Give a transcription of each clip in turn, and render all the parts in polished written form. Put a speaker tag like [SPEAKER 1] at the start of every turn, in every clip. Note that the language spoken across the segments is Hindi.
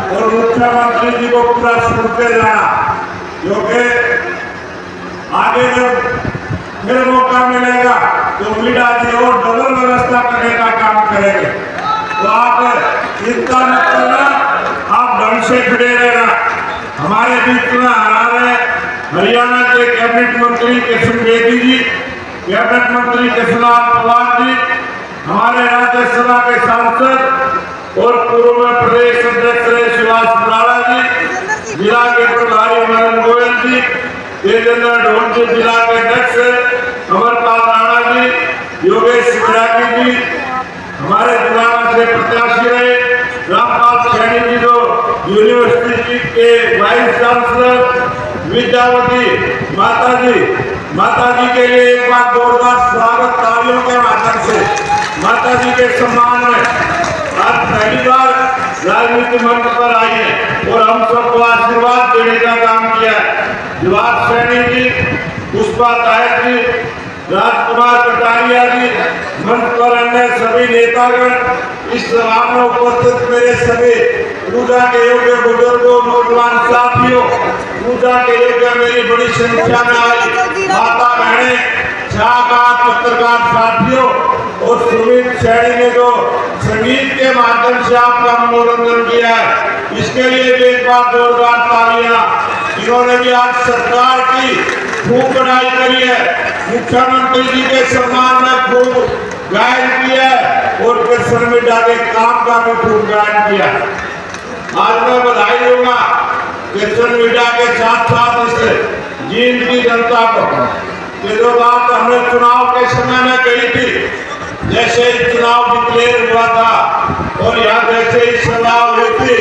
[SPEAKER 1] और मुख्यमंत्री जी को पूरा सुनते जाना, क्योंकि आगे जब फिर मौका मिलेगा तो मीडिया जी और डबल व्यवस्था करने का काम करेंगे। तो आप चिंता न करना, आप ढंग से खड़े रहना। हमारे बीच में हरियाणा के कैबिनेट मंत्री किशन बेदी जी, कैबिनेट मंत्री कृष्णलाल पवार जी, हमारे राज्यसभा के सांसद और पूर्व में प्रदेश अध्यक्ष रहे सुभाष बराड़ा जी, जिला के प्रभारी मदन गोयल जी, तेजेंद्र ढोल जी, जिला के अध्यक्ष अमरपाल राणा जी, योगेश सिद्धराजी जी, हमारे जिला से प्रत्याशी रहे रामपाल सैनी जी, जो यूनिवर्सिटी जी के वाइस चांसलर, विद्यावती माता जी के लिए एक बार जोरदार स्वागत तालियों के माध्यम से। माता जी के सम्मान में आज पहली बार राजनीति मंच पर आई है और हम सबको आशीर्वाद देने का काम किया है। विभाग सैनी जी, पुष्पा तायक जी, राजकुमार कटारिया जी, मंच पर अन्य सभी नेतागण, इस सभा में उपस्थित मेरे सभी पूजा के योग्य बुजुर्गों, नौजवान साथियों, पूजा के योग्य मेरी बड़ी संख्या में आई माता बहने, छायाकार पत्रकार साथियों और सुमित सैनी ने जो संगीत के माध्यम से आपका मनोरंजन किया है, इसके लिए भी एक बार जोरदार तालियां। इन्होंने भी आज सरकार की खूब बड़ाई करी है, मुख्यमंत्री जी के सम्मान में खूब गायन किया और कृष्ण मीडिया के काम का भी खूब गायन किया। आज मैं बधाई दूंगा कृष्ण मीडिया के साथ साथ इस जींद की जनता को, कि जो बात हमने चुनाव के समय में कही थी, जैसे चुनाव डिक्लेयर हुआ था और यहाँ जैसे ही सभा हुई थी,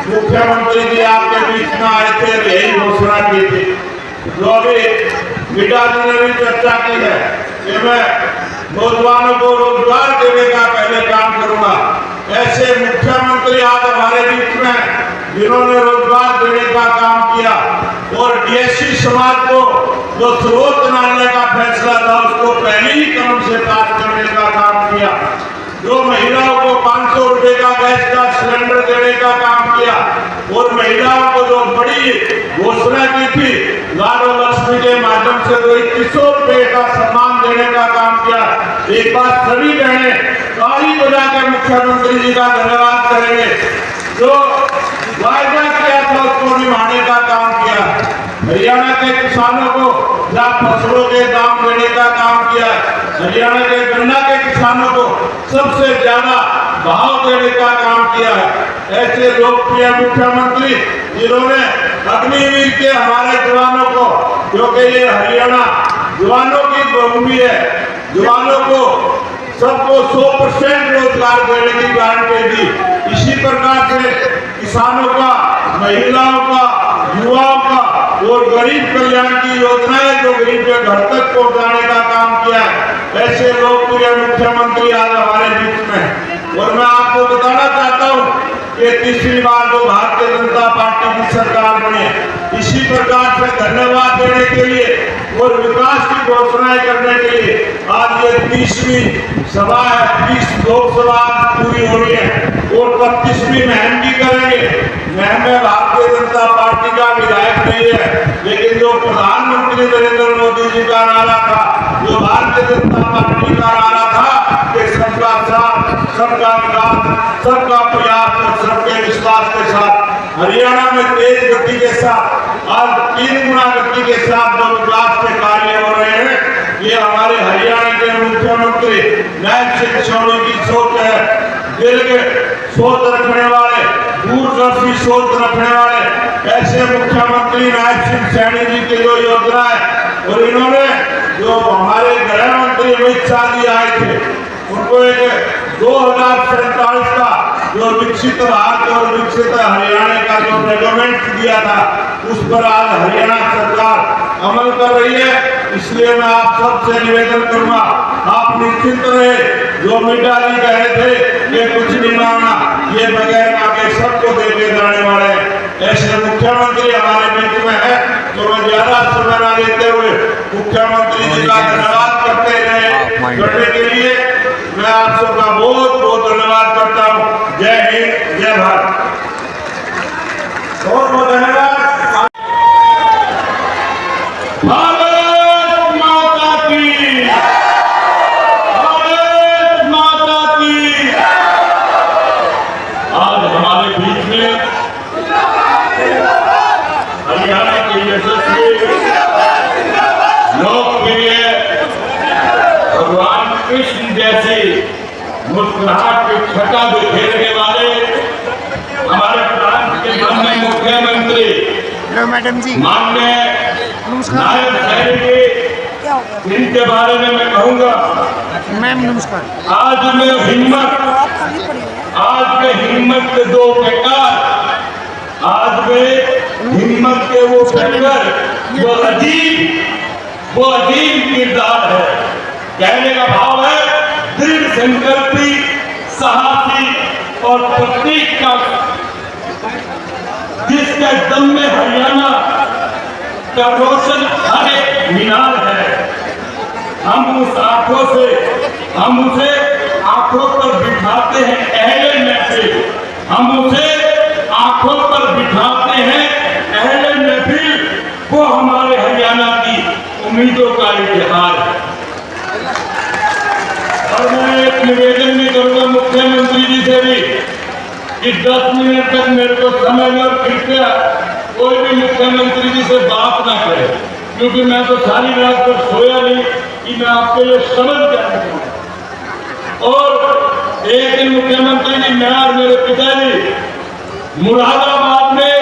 [SPEAKER 1] मुख्यमंत्री जी आपके बीच में आए थे, यही घोषणा की थी, जो अभी मीडिया जी ने भी चर्चा की है कि मैं नौजवानों को रोजगार देने का पहले काम करूंगा। ऐसे मुख्यमंत्री आज हमारे बीच में जिन्होंने रोजगार देने का काम किया और डीएससी समाज को जो सर्वोच्च न्यायालय का फैसला था उसको पहले ही कदम से पास करने का काम किया, जो महिलाओं को 500 रुपए का गैस का सिलेंडर देने का काम किया और महिलाओं को जो बड़ी घोषणा की थी लाडो लक्ष्मी के माध्यम से जो 2100 रुपए का सम्मान देने का काम किया। एक बार सभी बहने ताली बजा के मुख्यमंत्री जी का धन्यवाद करेंगे। जो वायदा किया था उसको निभाने का काम किया। हरियाणा के किसानों को फसलों के दाम देने का काम किया। हरियाणा के गन्ना के किसानों को सबसे ज्यादा भाव देने का काम किया है। ऐसे लोकप्रिय मुख्यमंत्री जिन्होंने अग्निवीर के हमारे जवानों को, क्योंकि ये हरियाणा जवानों की भूमि है, जवानों को सबको 100% रोजगार देने की गारंटी दी। इसी प्रकार से किसानों का, महिलाओं का, युवाओं का और गरीब कल्याण की योजनाएं जो गरीब के घर तक पहुंचाने का काम किया है। ऐसे लोकप्रिय मुख्यमंत्री आज हमारे बीच में। और मैं आपको बताना चाहता हूं कि तीसरी बार जो भारतीय जनता पार्टी की सरकार बनी, इसी प्रकार से धन्यवाद देने के लिए और विकास की घोषणाएं करने के लिए आज ये 30वीं सभा है। 30 लोकसभा पूरी हो रही है और 25वीं मुहिम भी करेंगे। मुहिम में भारतीय जनता पार्टी का विधायक नहीं है, लेकिन जो प्रधानमंत्री नरेंद्र मोदी जी का नारा था, जो भारतीय जनता पार्टी का नारा था कि सबका साथ, सबका विकास, सबका प्रयास और सबके विश्वास के साथ हरियाणा में तेज गति के साथ आज 3 गुना गति के साथ जो विकास के कार्य हो रहे हैं, ये हमारे हरियाणा के मुख्यमंत्री नायब सिंह सोनी की सोच है। दिल के सोच रखने वाले, दूरदर्शी सोच रखने वाले ऐसे मुख्यमंत्री नायब सिंह सैनी जी की जो योजना है, और इन्होंने जो हमारे गृह मंत्री अमित शाह जी आए थे, उनको एक 2047 का जो विकसित भारत और विकसित हरियाणा का जो डेवलपमेंट दिया था, उस पर आज हरियाणा सरकार अमल कर रही है। इसलिए मैं आप सबसे निवेदन करूंगा, आप निश्चिंत रहे। जो मीडिया जी कह रहे थे ये कुछ नहीं मांगना, ये बगैर मांगे सबको देके जाने वाले ऐसे मुख्यमंत्री हमारे बीच में है। तो मैं ज्यादा समय न लेते हुए मुख्यमंत्री जी का धन्यवाद करने के लिए मैं आप सबका बहुत बहुत धन्यवाद करता हूँ। जय हिंद, जय भारत।
[SPEAKER 2] हमारे बीच में हरियाणा के यशस्वी लोकप्रिय भगवान कृष्ण जैसी मुस्कुराहट की छटा बिखेरने वाले हमारे प्रांत के माननीय मुख्यमंत्री
[SPEAKER 3] मैडम जी
[SPEAKER 2] माननीय नायब शहरी जी, इनके बारे में मैं कहूंगा।
[SPEAKER 3] मैम नमस्कार।
[SPEAKER 2] आज में हिम्मत के दो प्रकार, आज में हिम्मत के वो प्रकार वो अजीब किरदार है। कहने का भाव है दृढ़ संकल्पी, साहसी और प्रतीक का, जिसके दम में हरियाणा का रोशन हर एक मीनार है। हम उसे आंखों पर बिठाते हैं अहले महफिल, हम उसे आंखों पर बिठाते हैं अहले महफिल। वो हमारे हरियाणा की उम्मीदों का इतिहास है। और मैं एक निवेदन भी करूंगा मुख्यमंत्री जी से भी कि 10 मिनट तक मेरे को समय में, और कृपया कोई भी मुख्यमंत्री जी से बात ना करे, क्योंकि मैं तो सारी रात तक सोया नहीं कि मैं आपके लिए समझ जाऊंगा। और एक दिन मुख्यमंत्री जी, मैं और मेरे पिताजी मुरादाबाद में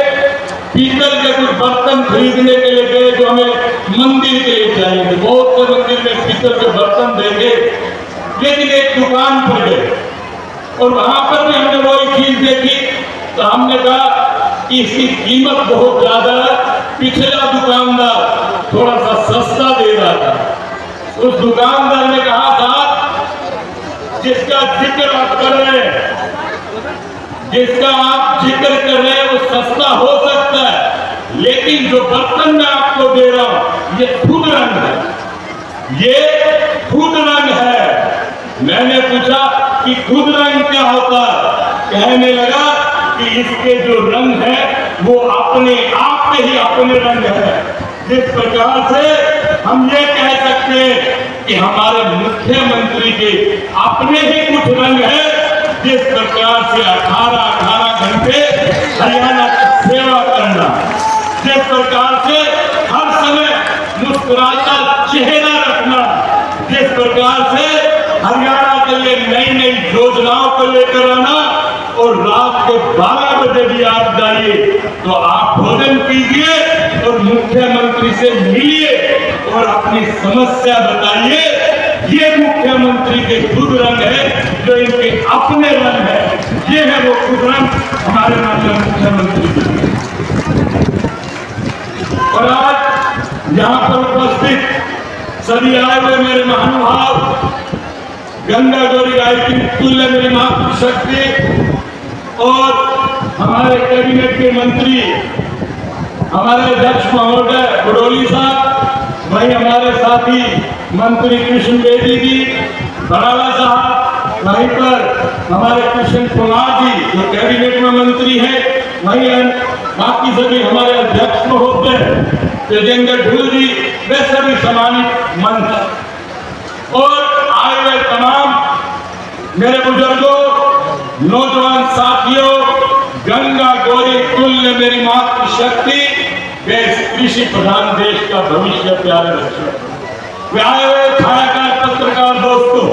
[SPEAKER 2] पीतल के कुछ बर्तन खरीदने के लिए गए जो हमें मंदिर के लिए चाहिए। बहुत से मंदिर में पीतल के बर्तन देंगे, लेकिन एक दुकान पर गए और वहां पर भी हमने वही चीज देखी, तो हमने कहा कि इसकी कीमत बहुत ज्यादा है। पिछला दुकानदार थोड़ा सा सस्ता दे रहा था। उस दुकानदार ने कहा था जिसका जिक्र आप कर रहे हैं, वो सस्ता हो सकता है, लेकिन जो बर्तन मैं आपको दे रहा हूं ये खुद रंग है, ये खुद रंग है। मैंने पूछा कि खुद रंग क्या होता है? कहने लगा कि इसके जो रंग है वो अपने आप में ही अपने रंग है। जिस प्रकार से हम ये कह सकते हैं कि हमारे मुख्यमंत्री के अपने ही कुछ रंग है, जिस प्रकार से 18 घंटे हरियाणा की सेवा करना, जिस प्रकार से हर समय मुस्कुराता चेहरा रखना, जिस प्रकार से हरियाणा के लिए नई नई योजनाओं को लेकर आना, और रात को 12 बजे भी आप जाइए तो आप भोजन कीजिए और मुख्यमंत्री से मिलिए और अपनी समस्या बताइए। ये मुख्यमंत्री के खुद रंग है, जो इनके अपने रंग है। ये है वो खुद रंग हमारे माननीय मुख्यमंत्री। और आज यहाँ पर उपस्थित सभी आए हुए मेरे महानुभाव, गंगा गौरी गायत्री तुल्य मेरी मातृशक्ति, और हमारे कैबिनेट के मंत्री, हमारे अध्यक्ष महोदय बडोली साहब, वहीं हमारे साथी मंत्री कृष्ण बेदी जी, बराला साहब, वहीं पर हमारे कृष्ण कुमार जी जो कैबिनेट में मंत्री हैं, वहीं बाकी सभी हमारे अध्यक्ष महोदय तेजेंद्र ढूल जी, वे सभी सम्मानित मंच और आए हुए तमाम मेरे बुजुर्गों, नौजवान साथियों, गंगा गौरी तुल्य मेरी मातृशक्ति, कृषि प्रधान देश का भविष्य प्यारे बच्चों, आए हुए छायाकार पत्रकार दोस्तों,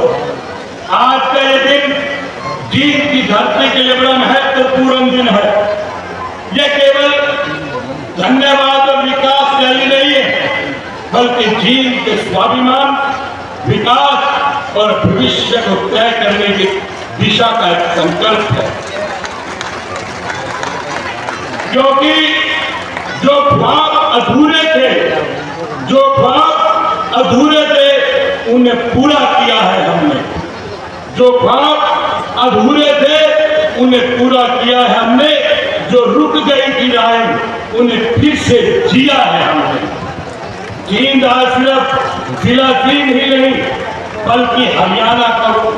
[SPEAKER 2] आज का ये दिन जींद की धरती के लिए बड़ा महत्वपूर्ण दिन है। ये केवल धन्यवाद और विकास रैली नहीं है, बल्कि जींद के स्वाभिमान, विकास और भविष्य को तय करने की दिशा का एक संकल्प है। क्योंकि जो ख्वाब अधूरे थे उन्हें पूरा किया है हमने, जो ख्वाब अधूरे थे उन्हें पूरा किया है हमने, जो रुक गई थी राहें उन्हें फिर से जिया है हमने। जींद आज सिर्फ जिला जींद ही नहीं, बल्कि हरियाणा का वो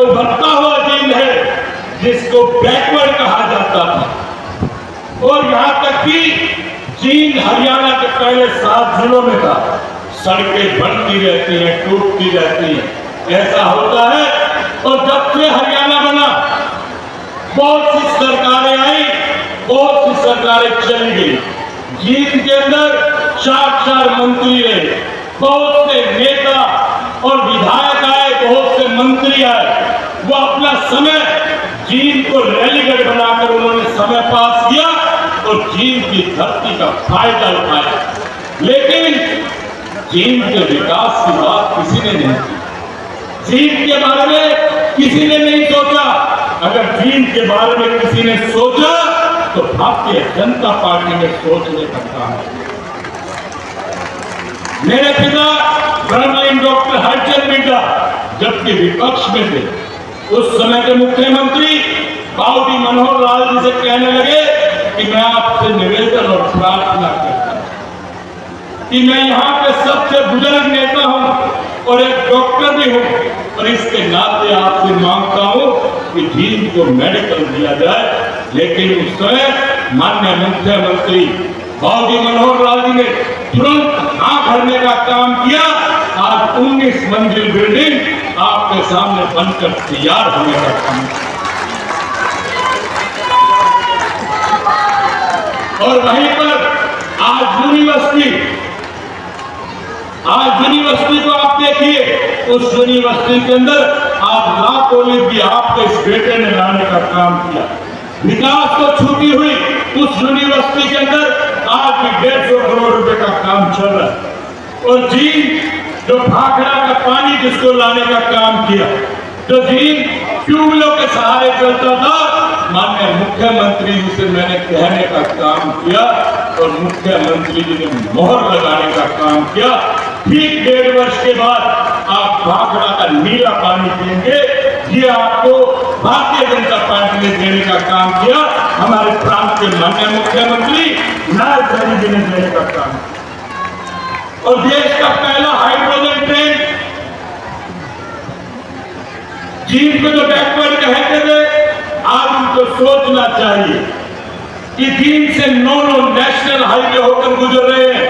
[SPEAKER 2] उभरता हुआ जींद है जिसको बैकवर्ड कहा जाता था। और यहाँ तक कि जींद हरियाणा के पहले 7 जिलों में था। सड़कें बनती रहती हैं, टूटती रहती हैं, ऐसा होता है। और जब से हरियाणा बना बहुत सी सरकारें आई, बहुत सी सरकारें चली गई। जींद के अंदर 4 मंत्री रहे, बहुत से नेता और विधायक आए, बहुत से मंत्री आए। वो अपना समय जींद को रैलीगढ़ बनाकर उन्होंने समय पास किया और जींद की धरती का फायदा उठाया। लेकिन जींद के विकास की बात किसी ने नहीं की, जींद के बारे में किसी ने नहीं सोचा। अगर जींद के बारे में किसी ने सोचा तो भारतीय जनता पार्टी ने सोचने का काम किया। मेरे पिता ब्रह्मलीन डॉक्टर हरचंद मिड्डा जबकि विपक्ष में थे, उस समय के मुख्यमंत्री बाबूजी मनोहर लाल जी से कहने लगे कि मैं आपसे निवेदन और प्रार्थना करता हूं कि मैं यहाँ पे सबसे बुजुर्ग नेता हूं और एक डॉक्टर भी हूं, और इसके नाते आपसे मांगता हूं कि जींद को मेडिकल दिया जाए। लेकिन उस समय माननीय मुख्यमंत्री बाबूजी मनोहर लाल जी ने तुरंत हाँ भरने का काम किया। आज 19 मंजिल बिल्डिंग आपके सामने बनकर तैयार होने का काम किया। और वहीं पर आज यूनिवर्सिटी को आप देखिए, उस यूनिवर्सिटी के अंदर आज ला कॉलेज भी आपके इस बेटे ने लाने का काम किया। विकास को छूटी हुई उस यूनिवर्सिटी के अंदर आज भी 150 करोड़ रुपए का काम चल रहा है। और जींद जो भाखड़ा का पानी जिसको लाने का काम किया, जो जींद ट्यूबवेलों के सहारे चलता था, माननीय मुख्यमंत्री जी से मैंने कहने का काम किया और मुख्यमंत्री जी ने मोहर लगाने का काम किया। ठीक 1.5 वर्ष के बाद आप भाखड़ा का नीला पानी देंगे। ये आपको भारतीय जनता पार्टी ने देने का काम किया, हमारे प्रांत के माननीय मुख्यमंत्री नारायण साहनी जी ने देने का काम किया। और देश का पहला हाइड्रोजन ट्रेन जींद को जो बैकवर्ड कहते थे, आज उनको सोचना चाहिए कि जींद से 9 नेशनल हाईवे होकर गुजर रहे हैं।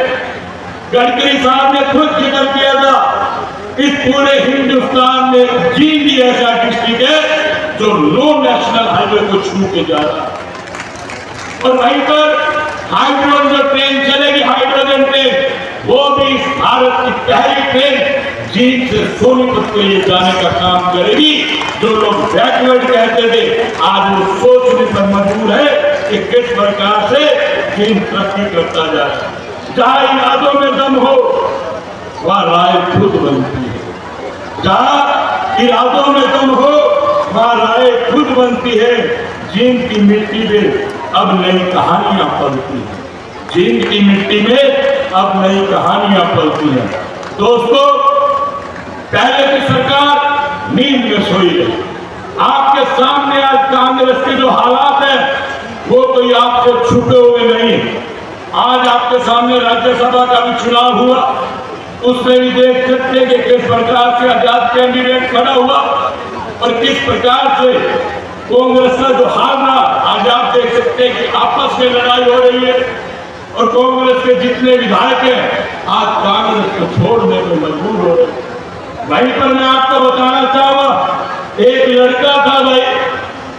[SPEAKER 2] गडकरी साहब ने खुद जिक्र किया था, इस पूरे हिंदुस्तान में जींद ही ऐसा डिस्ट्रिक्ट है जो 9 नेशनल हाईवे को छू के जा रहा है। और वहीं पर हाइड्रोजन जो ट्रेन चलेगी, हाइड्रोजन ट्रेन, वो भी इस भारत की पहली ट्रेन जींद से सोनीपत के लिए जाने का काम करेगी। जो लोग बैकवर्ड कहते थे, आज वो सोचने पर मजबूर है कि किस प्रकार से जींद तरक्की करता जा रहा है। जहाँ इरादों में दम हो वह राय खुद बनती है, जहाँ इरादों में दम हो वह राय खुद बनती है। जींद की मिट्टी में अब नई कहानियां पलती हैं, जींद की मिट्टी में अब नई कहानियां पलती हैं। दोस्तों, पहले की सरकार नींद में सोई है। आपके सामने आज कांग्रेस के जो हालात है वो कोई आपसे छुपे हुए नहीं। आज आपके सामने राज्यसभा का भी चुनाव हुआ, उसमें भी देख सकते हैं कि किस प्रकार से आजाद कैंडिडेट खड़ा हुआ और किस प्रकार से कांग्रेस का जो हारना, आज आप देख सकते हैं कि आपस में लड़ाई हो रही है और कांग्रेस के जितने विधायक हैं आज कांग्रेस को छोड़ने को मजबूर हो रहे हैं। वहीं पर मैं आपको बताना चाहूंगा, एक लड़का था भाई,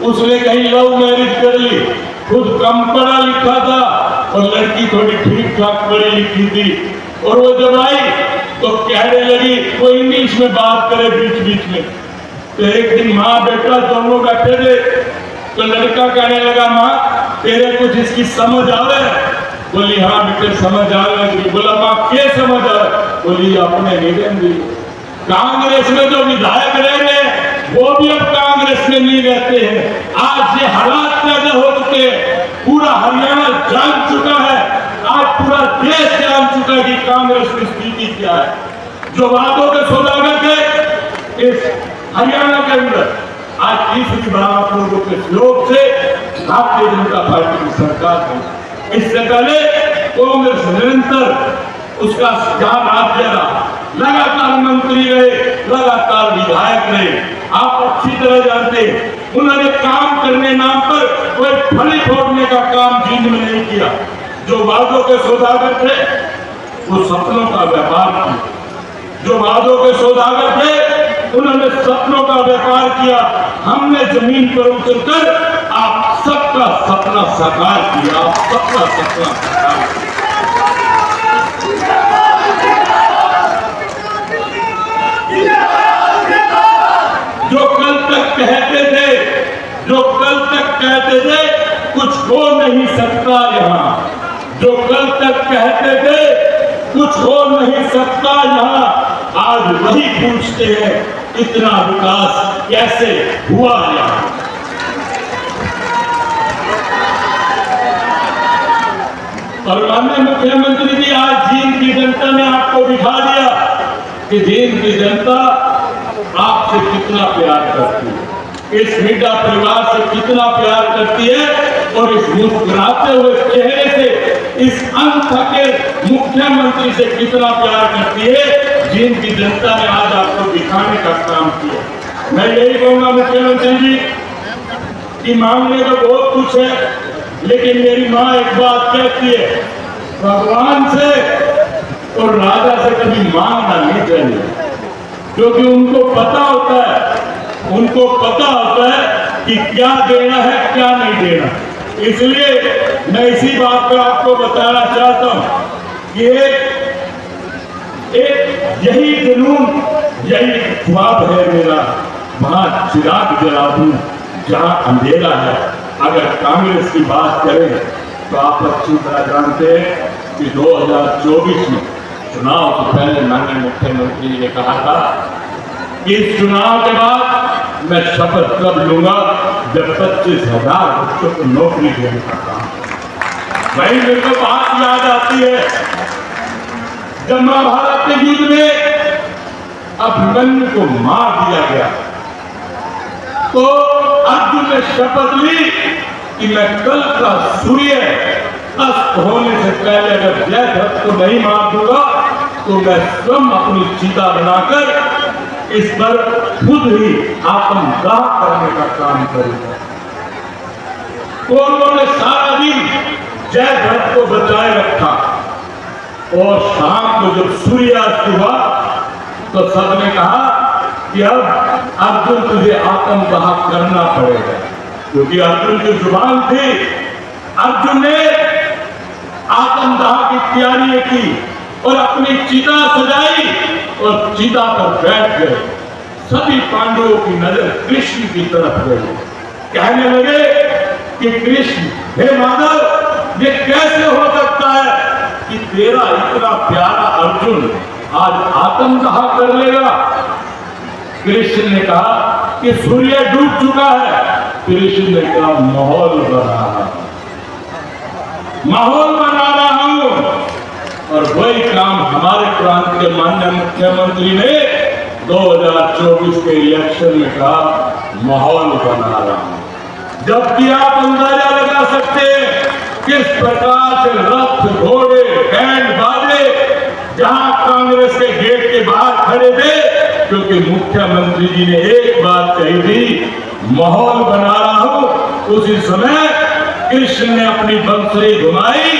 [SPEAKER 2] उसने कहीं लव मैरिज कर ली, खुद कम पढ़ा लिखा था और लड़की थोड़ी ठीक ठाक पढ़ी लिखी थी। और वो जब आई तो कहने लगी, वो इंग्लिश में बात करे बीच बीच में। तो एक दिन माँ बेटा दोनों बैठे थे, तो लड़का कहने लगा, माँ तेरे कुछ इसकी समझ आ रहा है? बोली हाँ बेटे समझ आ रहा है। बोला माँ क्या समझ आ रहा है? बोली अपने निधन दी। कांग्रेस में जो विधायक रह गए वो भी अब कांग्रेस में नहीं रहते हैं। आज ये हालात पैदा हो चुके हैं, पूरा हरियाणा जान चुका है, आज पूरा देश जान चुका है कि कांग्रेस की स्थिति क्या है। जो वादों के सौदागर थे इस हरियाणा के अंदर, आज तीसरी बार आप लोगों के सहयोग से भारतीय जनता पार्टी की सरकार है। इससे पहले कांग्रेस निरंतर उसका राज्य रहा, लगातार मंत्री रहे, लगातार विधायक रहे। आप अच्छी तरह जानते हैं, उन्होंने काम करने नाम पर कोई फली फोड़ने का काम जींद में नहीं किया। जो वादों के सौदागर थे वो सपनों का व्यापार किया। जो वादों के सौदागर थे उन्होंने सपनों का व्यापार किया। हमने जमीन पर उतरकर सपना साकार किया, सपना साकार किया। जो कल तक कहते थे कुछ हो नहीं सकता यहाँ, जो कल तक कहते थे कुछ हो नहीं सकता यहाँ, आज वही पूछते हैं इतना विकास कैसे हुआ यहाँ। और माननीय मुख्यमंत्री जी, आज जींद की जनता ने आपको दिखा दिया कि जींद की जनता आपसे कितना प्यार करती है, इस मिड्डा परिवार से कितना प्यार करती है, और इस मुस्कुराते हुए चेहरे से इस अनथके मुख्यमंत्री से कितना प्यार करती है। जींद की जनता ने आज आपको दिखाने का काम किया। मैं यही कहूंगा मुख्यमंत्री जी कि मांगने को बहुत कुछ है, लेकिन मेरी माँ एक बात कहती है, भगवान से और राजा से कभी मांगना नहीं चाहिए, क्योंकि उनको पता होता है कि क्या देना है क्या नहीं देना। इसलिए मैं इसी बात पर आपको बताना चाहता हूं कि एक यही जुनून, यही ख्वाब है मेरा, वहां चिराग जला दूं जहां अंधेरा है। अगर कांग्रेस की बात करें तो आप अच्छी तरह जानते हैं कि 2024 में चुनाव से पहले माननीय मुख्यमंत्री ने कहा था कि इस चुनाव के बाद मैं शपथ कब लूंगा जब 25,000 बच्चों को नौकरी देने का काम। वही मेरे को बात याद आती है जब महाभारत के युद्ध में अभिमन्यु को मार दिया गया तो अर्जुन ने शपथ ली कि मैं कल का सूर्य अस्त होने से पहले अगर जयद्रथ को नहीं मार दूंगा तो मैं स्वयं अपनी चिता बनाकर इस पर खुद ही आत्मदाह करने का काम करूंगा। कौरवों ने सारा दिन जयद्रथ को बचाए रखा और शाम को जब सूर्यास्त हुआ तो सबने कहा कि अब अर्जुन तुझे आत्मदाह करना पड़ेगा, क्योंकि अर्जुन की जुबान थी। अर्जुन ने आत्मदाह की तैयारी की और अपनी चिता सजाई और चिता पर बैठ गए। सभी पांडवों की नजर कृष्ण की तरफ गई। कहने लगे कि कृष्ण, हे माधव, ये कैसे हो सकता है कि तेरा इतना प्यारा अर्जुन आज आत्मदाह कर लेगा। कृष्ण ने कहा कि सूर्य डूब चुका है। कृष्ण ने कहा माहौल बना रहा हूं। और वही काम हमारे प्रांत के माननीय मुख्यमंत्री ने 2024 के इलेक्शन में कहा माहौल बना रहा हूं। जबकि आप अंदाजा लगा सकते हैं किस प्रकार से रथ, घोड़े, बैंड बाजे जहां कांग्रेस के गेट के बाहर खड़े थे, क्योंकि मुख्यमंत्री जी ने एक बात कही थी, माहौल बना रहा हूं। उसी समय कृष्ण ने अपनी बंसुरी घुमाई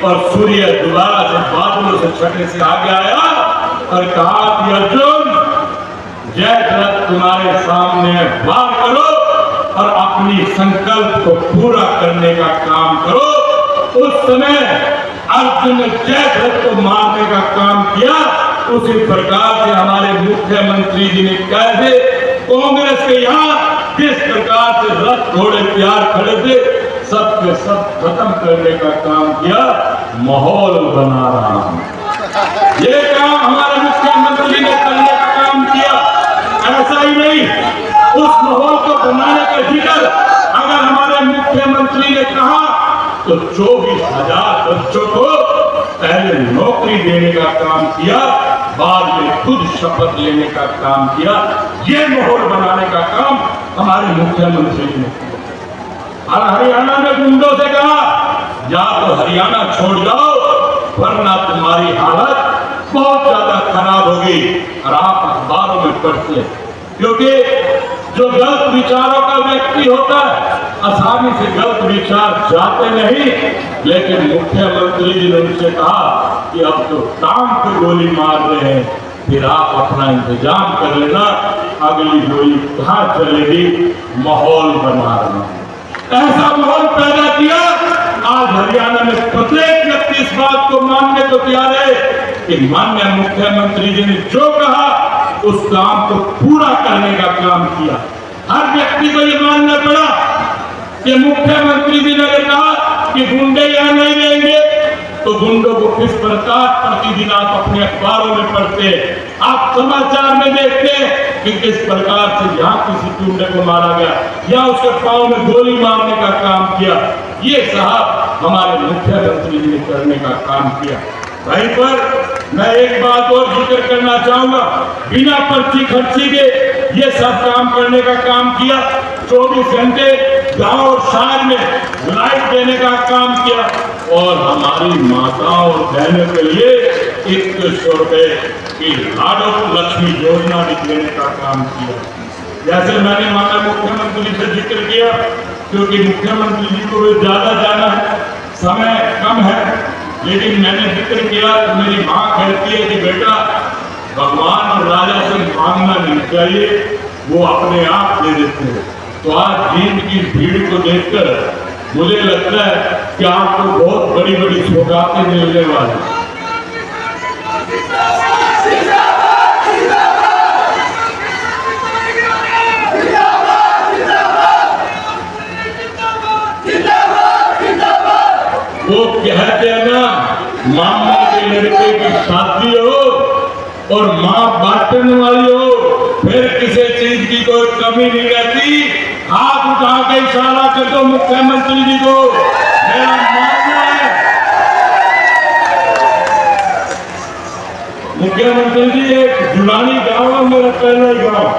[SPEAKER 2] और सूर्य दोबारा से बादलों से छठे से आगे आया और कहा कि अर्जुन, जयद्रथ तुम्हारे सामने, वार करो और अपनी संकल्प को पूरा करने का काम करो। उस समय अर्जुन ने जयद्रथ को मारने का काम किया। उसी प्रकार से हमारे मुख्यमंत्री जी ने कहे कांग्रेस के यहाँ जिस प्रकार से रथ घोड़े तैयार खड़े थे, सब के सब खत्म करने का काम किया, माहौल बना रहा हूं। ये काम हमारे मुख्यमंत्री ने करने का काम किया। ऐसा ही नहीं, उस माहौल को बनाने का जिक्र अगर हमारे मुख्यमंत्री ने कहा तो 24,000 बच्चों को पहले नौकरी देने का काम किया, बाद में खुद शपथ लेने का काम किया। ये माहौल बनाने का काम हमारे मुख्यमंत्री ने किया। और हरियाणा में गुंडों से कहा, या तो हरियाणा छोड़ जाओ वरना तुम्हारी हालत बहुत ज्यादा खराब होगी। और आप अखबारों में पढ़ते हैं, क्योंकि जो गलत विचारों का व्यक्ति होता है आसानी से गलत विचार जाते नहीं। लेकिन मुख्यमंत्री जी ने उनसे कहा कि अब तो टांग पे गोली मार रहे हैं, फिर आप अपना इंतजाम कर लेना, अगली गोली कहाँ चलेगी, माहौल बना रहा हूं। ऐसा माहौल पैदा किया। आज हरियाणा में प्रत्येक व्यक्ति इस बात को मानने को तैयार है कि माननीय मुख्यमंत्री जी ने जो कहा उस काम को पूरा करने का काम किया। हर व्यक्ति को ये मानना पड़ा कि मुख्यमंत्री जी ने कहा कि गुंडे यहाँ नहीं रहेंगे, तो गुंडों को किस प्रकार प्रतिदिन आप अपने अखबारों में पढ़ते हैं, आप समाचार में देखते हैं कि किस प्रकार से यहाँ किसी गुंडे को मारा गया या उसके पांव में गोली मारने का काम किया। ये साहब हमारे मुख्यमंत्री जी ने करने का काम किया। वहीं पर मैं एक बात और जिक्र करना चाहूंगा, बिना पर्ची खर्ची के ये सब काम करने का काम किया। 24 घंटे गांव और शहर में लाइट देने का काम किया और हमारी माताओं और बहनों के लिए 2100 रुपए की लाडो लक्ष्मी योजना भी देने का काम किया। जैसे मैंने माननीय मुख्यमंत्री से जिक्र किया, क्योंकि मुख्यमंत्री जी को भी ज्यादा जाना है, समय कम है, लेकिन मैंने जिक्र किया तो मेरी माँ कहती है कि बेटा भगवान और राजा से मांगना नहीं चाहिए, वो अपने आप दे देते हैं। तो आज दिन की भीड़ को देखकर मुझे लगता है कि आपको बहुत बड़ी बड़ी सौगातें मिलने वाली। वो कहते हैं ना, मामा के लड़के की शादी हो और माँ बांटने वाली हो, फिर किसी चीज की कोई कमी नहीं रहती। हाथ उठा के इशारा कर दो मुख्यमंत्री जी को, मेरा मानना है। मुख्यमंत्री जी, एक जुलानी गांव है मेरा पहला ही गांव,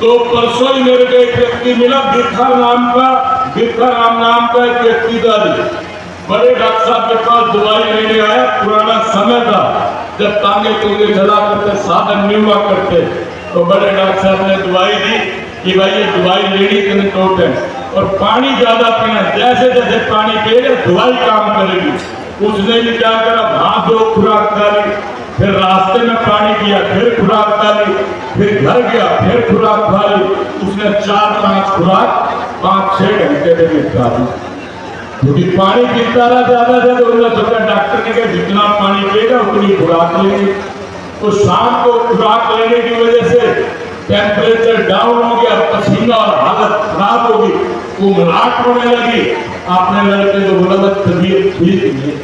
[SPEAKER 2] तो परसों ही मेरे को एक व्यक्ति मिला, बिरखा राम नाम का एक व्यक्ति था। बड़े डॉक्टर साहब के पास दवाई लेने आया। पुराना समय था जब तांगे तोंगे चला करते, साधन नहीं हुआ करते, तो बड़े डॉक्टर साहब ने दवाई दी कि भाई ये दवाई लेनी तुम्हें टोट है और पानी ज्यादा पीना, जैसे जैसे पानी पिएगा दवाई काम करेगी। उसने भी क्या करा, वहां 2 खुराक डाली, फिर रास्ते में पानी पिया, फिर खुराक डाली, फिर घर गया, फिर खुराक खा ली। उसने 4-5 खुराक 5-6 घंटे में निपटा दी, क्योंकि पानी पीता रहा ज्यादा से। तो डॉक्टर ने कहा जितना पानी पिएगा उतनी खुराक लेंगे। तो शाम को खुराक लेने की वजह से टेम्परेचर डाउन हो गया, पसीना और हालत खराब होगी, उमलाहट होने लगी। आपने लड़के को बोला तबीयत ठीक नहीं है,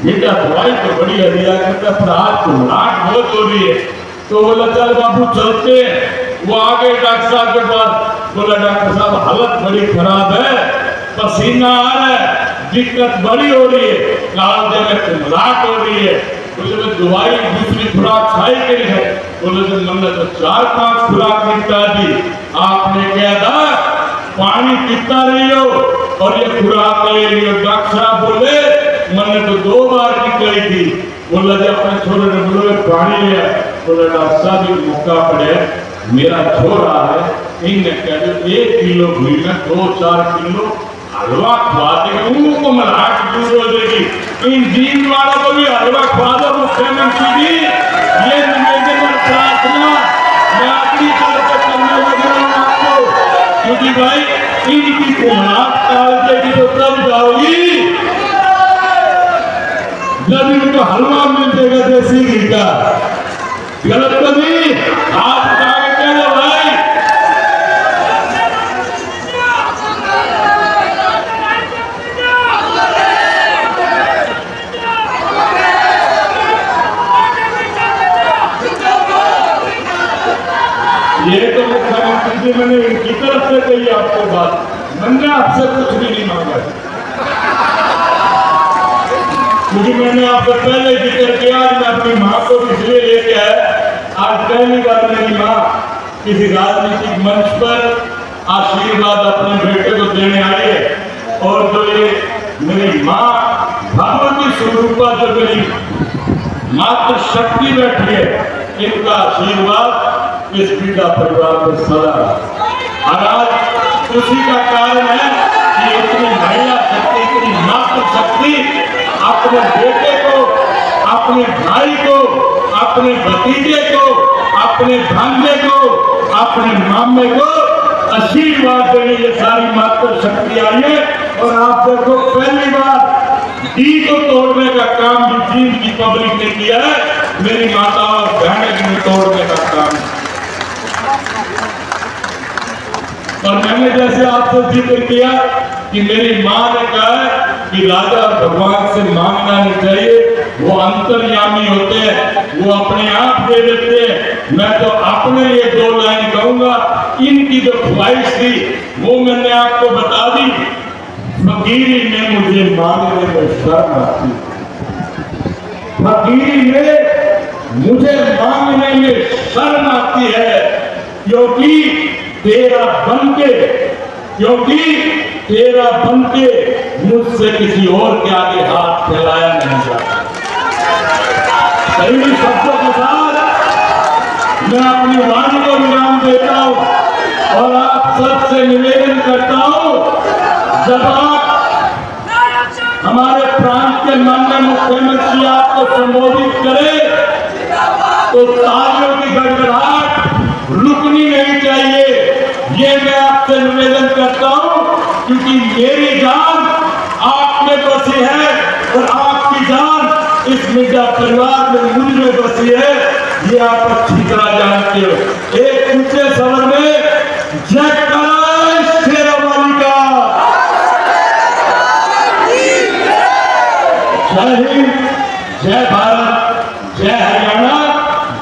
[SPEAKER 2] बेटा दवाई तो बड़ी हदिया करता, पर आज उमलाहट बहुत हो रही है। तो बोला चल बाबू चलते हैं। वो आगे डॉक्टर साहब के पास, बोला डॉक्टर साहब हालत बड़ी खराब है, पसीना आ रहा है, दिक्कत बड़ी हो रही है, कालजे में उमलाहट हो रही है। बोले दवाई दूसरी खुराक खाई के लिए है। बोले तो मैंने तो 4-5 खुराक निपटा दी, आपने कहा था पानी पीता रही हो और ये खुराक ले रही हो। डॉक्टर साहब बोले मैंने तो 2 बार निकली थी। बोला जी अपने छोरे ने बोले पानी लिया। बोले डॉक्टर साहब एक मौका पड़े, मेरा छोरा है, इन्हें कह दो 1 किलो घी में 2-4 किलो हलवा खवा देंगे, उनको मलाहट दूर हो जाएगी। इन जीन वालों को भी हलवा खवा दो मुख्यमंत्री जी, ये निवेदन और प्रार्थना मैं अपनी तरफ से करने लग रहा हूँ आपको, क्योंकि भाई इनकी कुम्हाट टाल देगी तो तब जाओगी जब इनको हलवा मिल जाएगा देसी घी का। गलत तो नहीं, हाथ उठा के कह दो भाई। ये तो मुख्यमंत्री जी मैंने इनकी तरफ से कही आपको बात, मैंने आपसे कुछ भी नहीं मांगा, क्योंकि मैंने आपसे पहले जिक्र किया। आज मैं अपनी माँ को इसलिए लेके आया, आज पहली बार मेरी माँ किसी राजनीतिक मंच पर आशीर्वाद अपने बेटे को देने आई है। और जो ये मेरी माँ भगवती स्वरूपा जो मेरी मातृ शक्ति बैठी है, इनका आशीर्वाद इस पीड़ा परिवार को सदा। और आज उसी का कारण है कि इतनी महिला शक्ति, इतनी मातृ शक्ति अपने बेटे को, अपने भाई को, अपने भतीजे को, अपने भांजे को, अपने मामे को आशीर्वाद देने ये सारी मात्र शक्ति आई है। और आप देखो पहली बार डी को तोड़ने का काम भी चीन की पब्लिक ने किया है, मेरी माता और बहनें ने तोड़ने का काम। और मैंने जैसे आपसे जिक्र किया कि मेरी माँ ने कहा है कि राजा भगवान से मांगना नहीं चाहिए, वो अंतर्यामी होते हैं, वो अपने आप दे देते हैं। मैं तो अपने लिए 2 लाइन कहूंगा। इनकी जो ख्वाहिश थी वो मैंने आपको बता दी। फकीरी में मुझे मांगने में शर्म आती, फकीरी में मुझे मांगने में शर्म आती है, क्योंकि तेरा बनके मुझसे किसी और के आगे हाथ फैलाया नहीं जाता। सही शब्दों के साथ मैं अपनी वाणी को विराम देता हूं और आप सबसे निवेदन करता हूं, जब आप हमारे प्रांत के माननीय मुख्यमंत्री आपको संबोधित करें तो तालियों की गड़गड़ाहट रुकनी नहीं चाहिए। ये मैं आपसे निवेदन करता हूं, क्योंकि मेरी जान आप में बसी है और आपकी जान इस मीडिया परिवार में मुझ में बसी है, ये आप अच्छी तरह जानते हो। एक ऊंचे स्वर में जय शेरावाली का, जय हिंद, जय भारत, जय हरियाणा,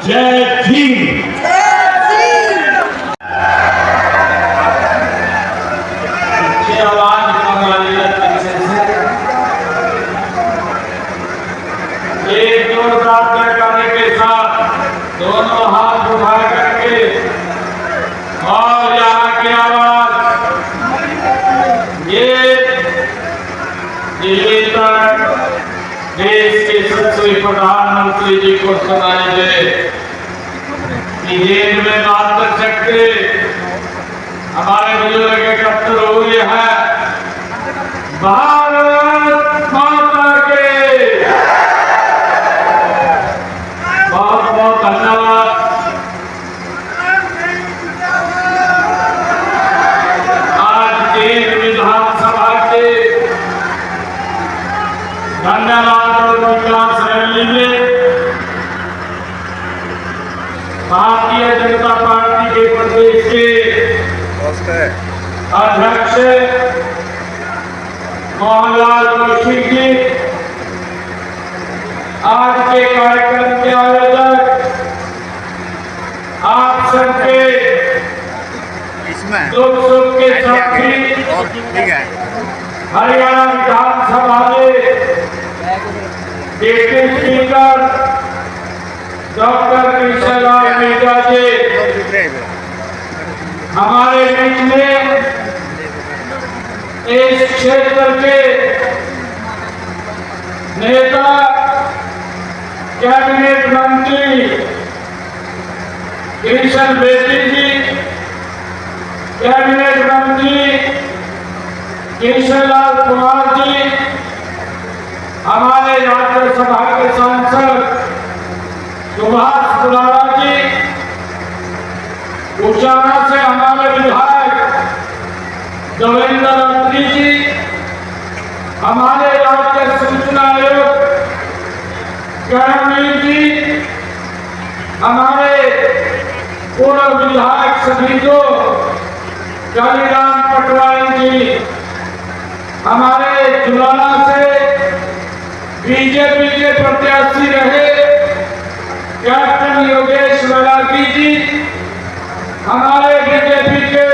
[SPEAKER 2] जय भीम।
[SPEAKER 4] एक जोरदार जयकारे के साथ दोनों हाथ उठा करके और यहाँ की आवाज ये दिल्ली तक देश के सबसे प्रधानमंत्री जी को सुनाई दे कि जेल में बात कर सकते। हमारे बुजुर्ग एकत्र हुए हैं। भारत माता के बहुत बहुत धन्यवाद। आज के विधानसभा के धन्यवाद और विकास रैली में भारतीय जनता पार्टी के प्रदेश के अध्यक्ष मोहनलाल जोशी जी, आज के कार्यक्रम के आयोजक, आप सबके दुख सुख के साथी, हरियाणा विधानसभा के deputy speaker doctor Krishnalal Meena ji, हमारे बीच में इस क्षेत्र के नेता, कैबिनेट मंत्री कृष्ण बेदी जी, कैबिनेट मंत्री कृष्णलाल कुमार जी, हमारे राज्यसभा के सांसद सुभाष दुलारा जी, उचाना से हमारे विधायक देवेंद्र मंत्री जी, हमारे राज्य सूचना आयोग करणवीर जी, हमारे पूर्व विधायक सभी को कालीराम पटवारी जी, हमारे जुलाना से बीजेपी के प्रत्याशी रहे कैप्टन योगेश वैरागी जी, हमारे बीजेपी के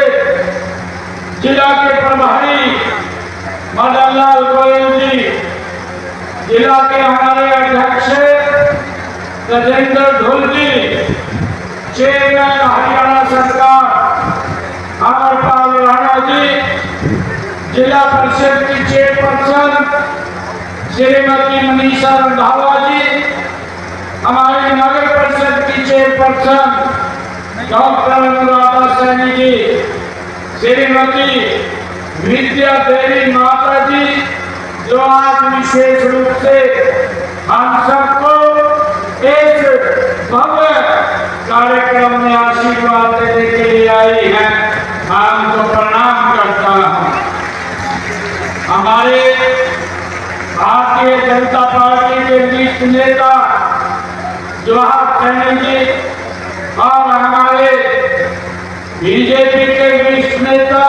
[SPEAKER 4] जिला के प्रभारी मदन लाल गोयल जी, जिला के हमारे अध्यक्ष राजेंद्र ढोल जी, चेयरमैन हरियाणा सरकार अमरपाल राणा जी, जिला परिषद की चेयरपर्सन श्रीमती मनीषा रंधावा जी, हमारे नगर परिषद की चेयरपर्सन डॉक्टर अनुराधा सैनी जी, श्रीमती विद्या देवी माता जी, जो आज विशेष रूप से हम सबको इस भव्य कार्यक्रम में आशीर्वाद देने के लिए आई है। हम हमारे भारतीय जनता पार्टी के वरिष्ठ नेता जवाहर सैनी जी और हमारे बीजेपी के वरिष्ठ नेता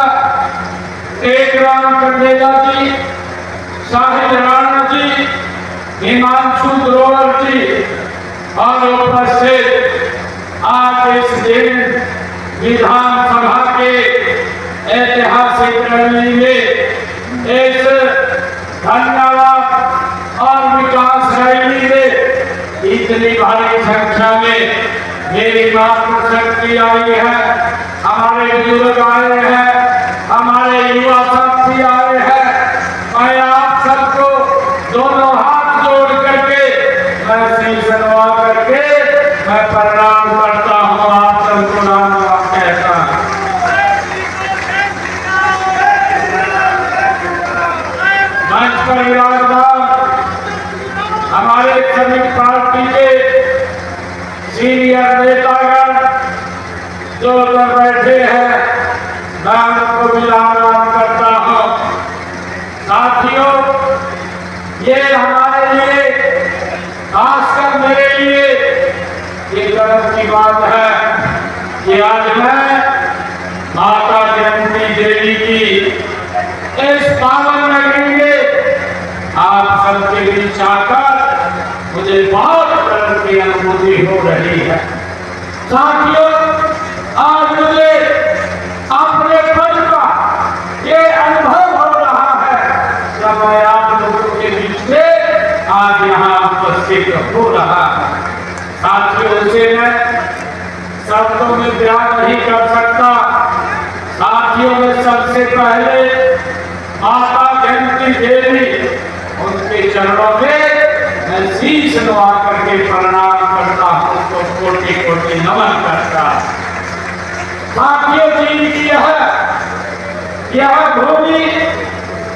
[SPEAKER 4] टेकराम कंडेला जी, साहिल राणा जी, हिमांशु ग्रोवर जी और उपस्थित आज इस दिन विधानसभा के ऐतिहासिक रैली में इस धन्यवाद और विकास रैली में इतनी भारी संख्या में मेरी मातृशक्ति आई है, हमारे बुजुर्ग आए हैं, हमारे युवा साथी आए हैं। मैं आप सबको दोनों हाथ जोड़ करके मैं शीश नवा करके मैं प्रणाम करता हूँ, आप सबको राम राम कहता हूँ। मंच पर विराजमान हमारे सभी पार्टी के सीनियर नेतागण जो उधर बैठे हैं, मैं उनको भी राम राम करता हूँ। साथियों, ये हमारे लिए, खासकर मेरे लिए ये गर्व की बात है कि आज मैं माता जयंती देवी की इस पावन नगरी में आप सबके बीच आकर मुझे बहुत गर्व की अनुभूति हो रही है। साथियों, आज मुझे अपने पद का ये अनुभव हो रहा है जब मैं आप लोगों के बीच में आज यहाँ उपस्थित हो रहा है। साथियों, उसे मैं शब्दों में बयान नहीं कर सकता। साथियों, में सबसे पहले माता जयंती देवी, उनके चरणों में मैं शीश नवा करके प्रणाम करता हूँ, उसको कोटि कोटि नमन करता। साथियों, जीवन की यह भूमि,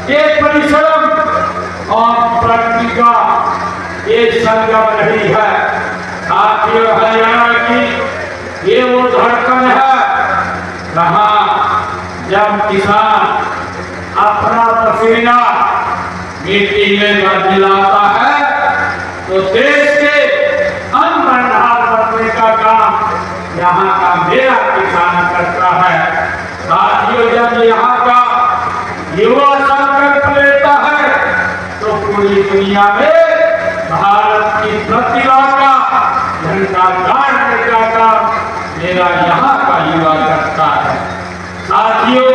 [SPEAKER 4] ये परिश्रम और प्रकृति का ये संगम रही है। साथियों, हरियाणा की ये वो धड़कन है जहाँ जब किसान अपना पसीना मिट्टी में भर दिलाता है तो देश के अन्न भंडार भरने का काम यहाँ का मेरा किसान करता है। साथियों, जब यहाँ का युवा संकल्प लेता है तो पूरी दुनिया में भारत की प्रतिभा का झंडा गाड़ने का काम मेरा यहाँ का युवा करता है। साथियों,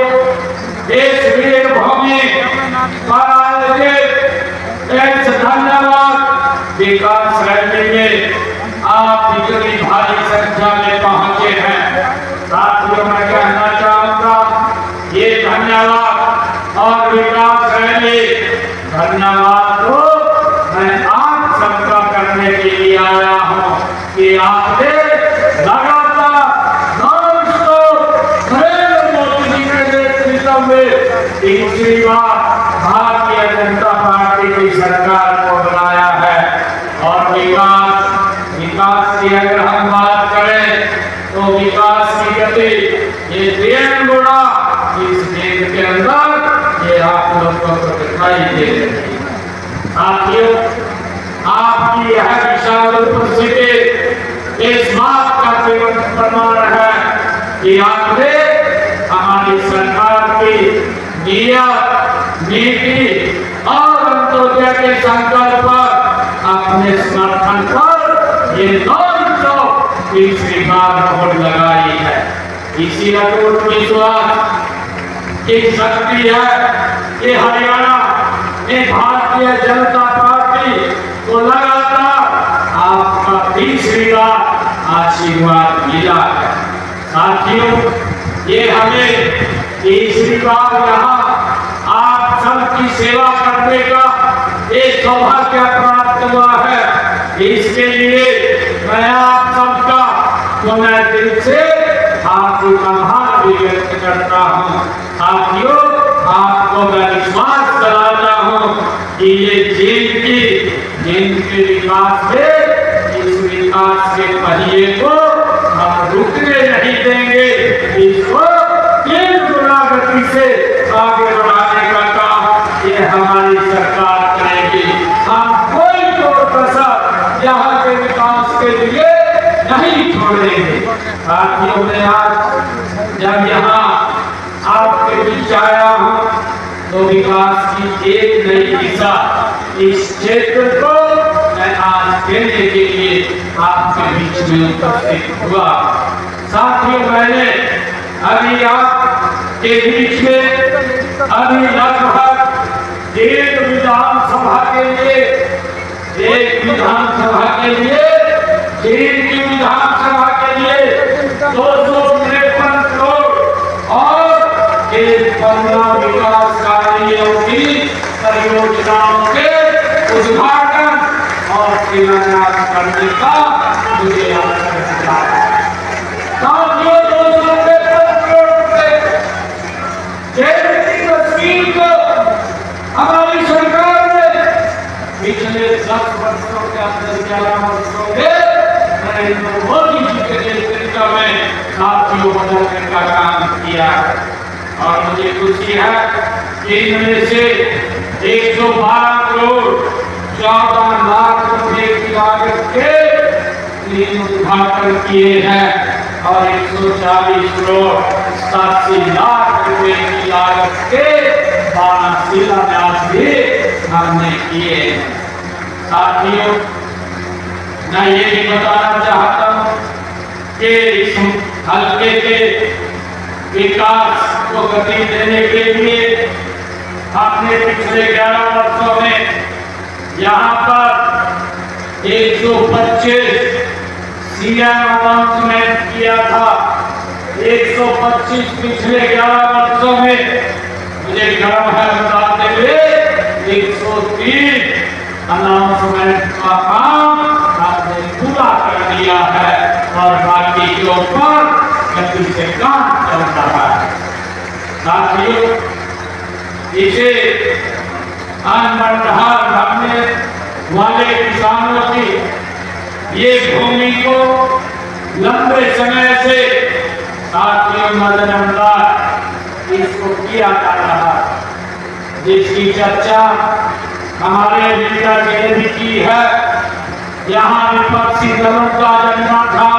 [SPEAKER 4] इस वीर भूमि पर आयोजित इस धन्यवाद विकास रैली में आप इतनी भारी संख्या में पहुंचे हैं। साथियों, मैं कहना चाहूंगा, ये धन्यवाद और विकास रैली धन्यवाद को मैं आप सबका करने के लिए आया हूँ कि आपने लगातार नरेंद्र मोदी जी के नेतृत्व में तीसरी बार भारतीय जनता पार्टी की सरकार को बनाया है। और विकास की अगर हम बात करें तो विकास की गति ये 3 गुना इस देश के अंदर ये आप लोगों को दिखाई दे रही है। साथियों, आपकी यह विशाल उपस्थिति इस बात का प्रमाण है कि आपने हमारी सरकार की नीति और अंत्योदय के संकल्प पर अपने समर्थन पर ये 9 तीसरी बार वोट लगाई है। इसी अटूट विश्वास की शक्ति है कि हरियाणा में भारतीय जनता पार्टी को लगातार आपका तीसरी बार आशीर्वाद मिला है। साथियों, ये हमें तीसरी बार यहाँ आप सबकी सेवा करने का एक सौभाग्य प्राप्त हुआ है। इसके लिए मैं आप सबका पुनः दिल से हार्दिक आभार भी व्यक्त करता हूँ। साथियों, आपको मैं विश्वास कराता हूँ कि ये जिनके विकास में इस विकास के पहिए को हम रुकने नहीं देंगे। इसको 3 गुना गति से आगे बढ़ाने का काम ये ये हमारी सरकार करेगी। हम कोई तोड़ कसर यहाँ के विकास के लिए नहीं छोड़ेंगे। साथियों, मैं आज जब यहाँ आपके बीच आया हूँ तो विकास की एक नई दिशा इस क्षेत्र को मैं आज देने के लिए आपके बीच में उपस्थित हुआ। साथियों, मैंने अभी आपके बीच में अभी लगभग एक विधानसभा के लिए 253 करोड़ और 15 विकास कार्यों की परियोजनाओं के उद्घाटन और शिलान्यास करने का मुझे अवसर मिला है। साथियों, 253 करोड़ से तस्वीर को हमारी सरकार ने पिछले 10 वर्षों के अंदर 11 वर्षों में नरेंद्र मोदी जी के नेतृत्व में साथियों बदलने का काम किया है। और मुझे खुशी है कि इनमें से 112 करोड़ 14 लाख रुपए की लागत के 3 उद्घाटन किए हैं और 140 करोड़ 87 लाख रुपए की लागत के 12 शिलान्यास भी हमने किए हैं। साथियों, मैं ये भी बताना चाहता हूँ कि इस हल्के के विकास को गति देने के लिए हमने पिछले 11 वर्षों में यहाँ पर 125 सीएम अनाउंसमेंट किया था। 125 पिछले 11 वर्षों में मुझे गर्व है बताते हुए 103 अनाउंसमेंट का काम हमने पूरा कर दिया है और बाकी के ऊपर गति से काम चल रहा है। साथियों, इसे अनबंधार रखने वाले किसानों की ये भूमि को लंबे समय से साथियों नजरअंदाज इसको किया जा रहा है, जिसकी चर्चा हमारे मीडिया ने भी की है। यहाँ विपक्षी दलों का एजेंडा था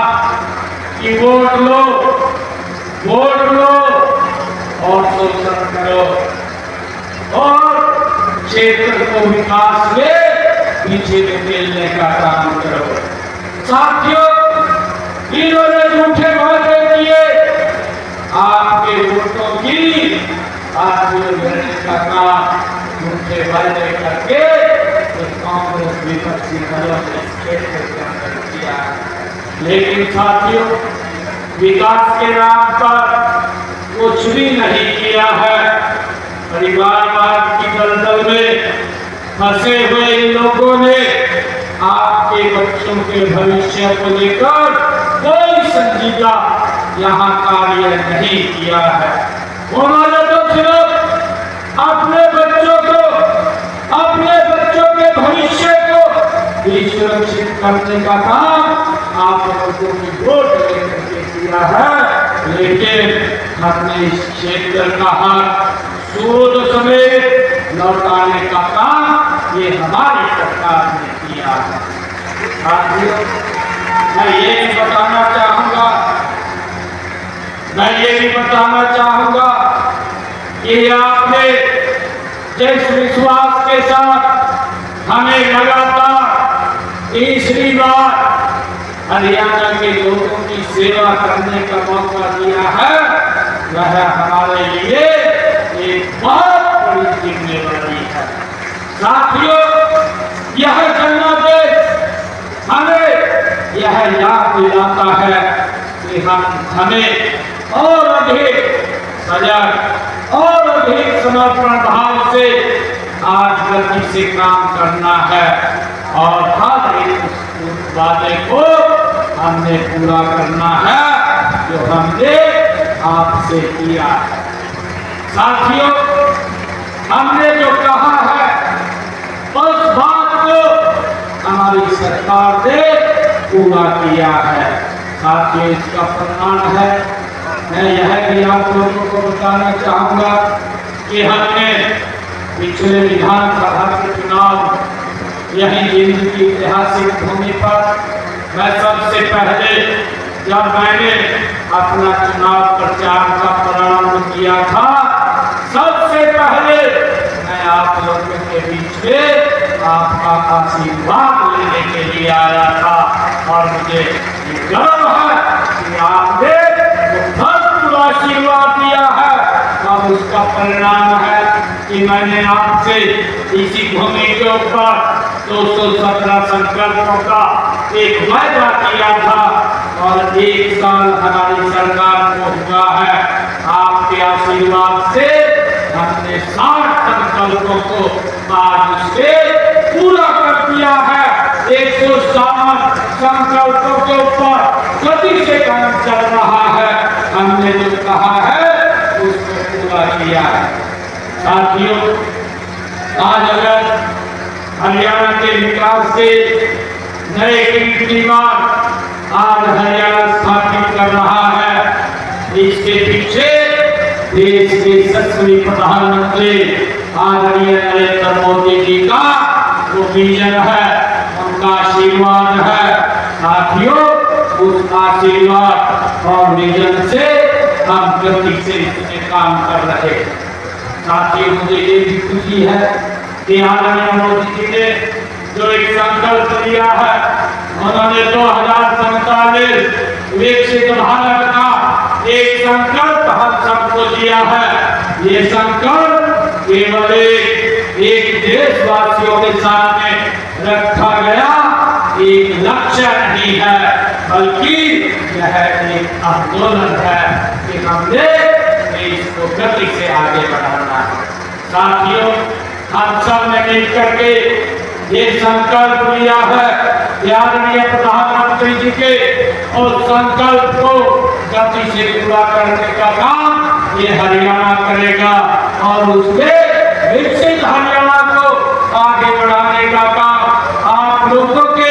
[SPEAKER 4] कि वोट लो और शोषण करो और क्षेत्र को विकास में पीछे धकेलने का काम करो। साथियों, इन्होंने झूठे वादे किए, आपके वोटों की का काम झूठे वादे करके तो कांग्रेस विपक्षी दलों ने क्षेत्र के अंदर किया। लेकिन साथियों, विकास के नाम पर कुछ भी नहीं किया है। परिवारवाद की दलदल में फंसे हुए इन लोगों ने आपके बच्चों के भविष्य को लेकर कोई संजीदा यहाँ कार्य नहीं किया है। उन्होंने तो सिर्फ अपने बच्चों के भविष्य को ही सुरक्षित करने का काम आप लोगों की वोट लेकर के किया है। लेकिन अपने इस क्षेत्र का हक सूद समेत लौटाने का काम ये हमारी सरकार ने किया है। साथियों, मैं ये भी बताना चाहूंगा कि आपने जिस विश्वास के साथ हमें लगातार तीसरी बार हरियाणा के लोगों की सेवा करने का मौका दिया है, वह हमारे लिए एक बहुत बड़ी जिम्मेदारी है। साथियों, यह जनादेश हमें यह याद दिलाता है कि हमें और अधिक सजग और अधिक समर्पण भाव से आज गति से काम करना है और हर एक वादे को हमने पूरा करना है जो हमने आपसे किया है। साथियों, हमने जो कहा है उस बात को हमारी सरकार ने पूरा किया है। साथियों, इसका प्रमाण है, मैं यह भी आप लोगों को बताना चाहूंगा कि हमने पिछले विधानसभा के चुनाव यही जींद की ऐतिहासिक भूमि पर मैं सबसे पहले जब मैंने अपना चुनाव प्रचार का प्रारंभ किया था, सबसे पहले मैं आप लोगों के बीच में आपका आशीर्वाद लेने के लिए आया था। और मुझे गर्व है कि आपने भरपूर आशीर्वाद दिया है, और उसका परिणाम है कि मैंने आपसे इसी भूमि के ऊपर 217 संकल्पों का एक वायदा किया था, और 1 साल हमारी सरकार को हुआ है। आपके आशीर्वाद से हमने 60 संकल्पों को आज उससे पूरा कर दिया है। 160 संकल्पों के ऊपर गति से काम चल रहा है। हमने जो कहा है उसको पूरा किया है। साथियों, आज अगर हरियाणा के विकास के नए कीर्तिमान आज हरियाणा स्थापित कर रहा है, इसके पीछे देश के यशस्वी प्रधानमंत्री आदरणीय नरेंद्र मोदी जी का वो विजन है, उनका आशीर्वाद है। साथियों, उस आशीर्वाद और विजन से हम गति से इसमें काम कर रहे हैं। साथियों, मुझे ये भी खुशी है कि आदरणीय मोदी जी ने जो एक संकल्प लिया है, उन्होंने 2047 विकसित भारत का एक संकल्प हम सबको दिया है। ये संकल्प केवल एक देशवासियों के सामने रखा गया एक लक्ष्य नहीं है, बल्कि यह एक आंदोलन है कि हमने इसको गति से आगे बढ़ाना है। साथियों, हम सब ने मिलकर के ये संकल्प लिया है, आदरणीय प्रधानमंत्री जी के और संकल्प को गति से पूरा करने का काम ये हरियाणा करेगा, और उसके विकसित हरियाणा को आगे बढ़ाने का काम, आप लोगों के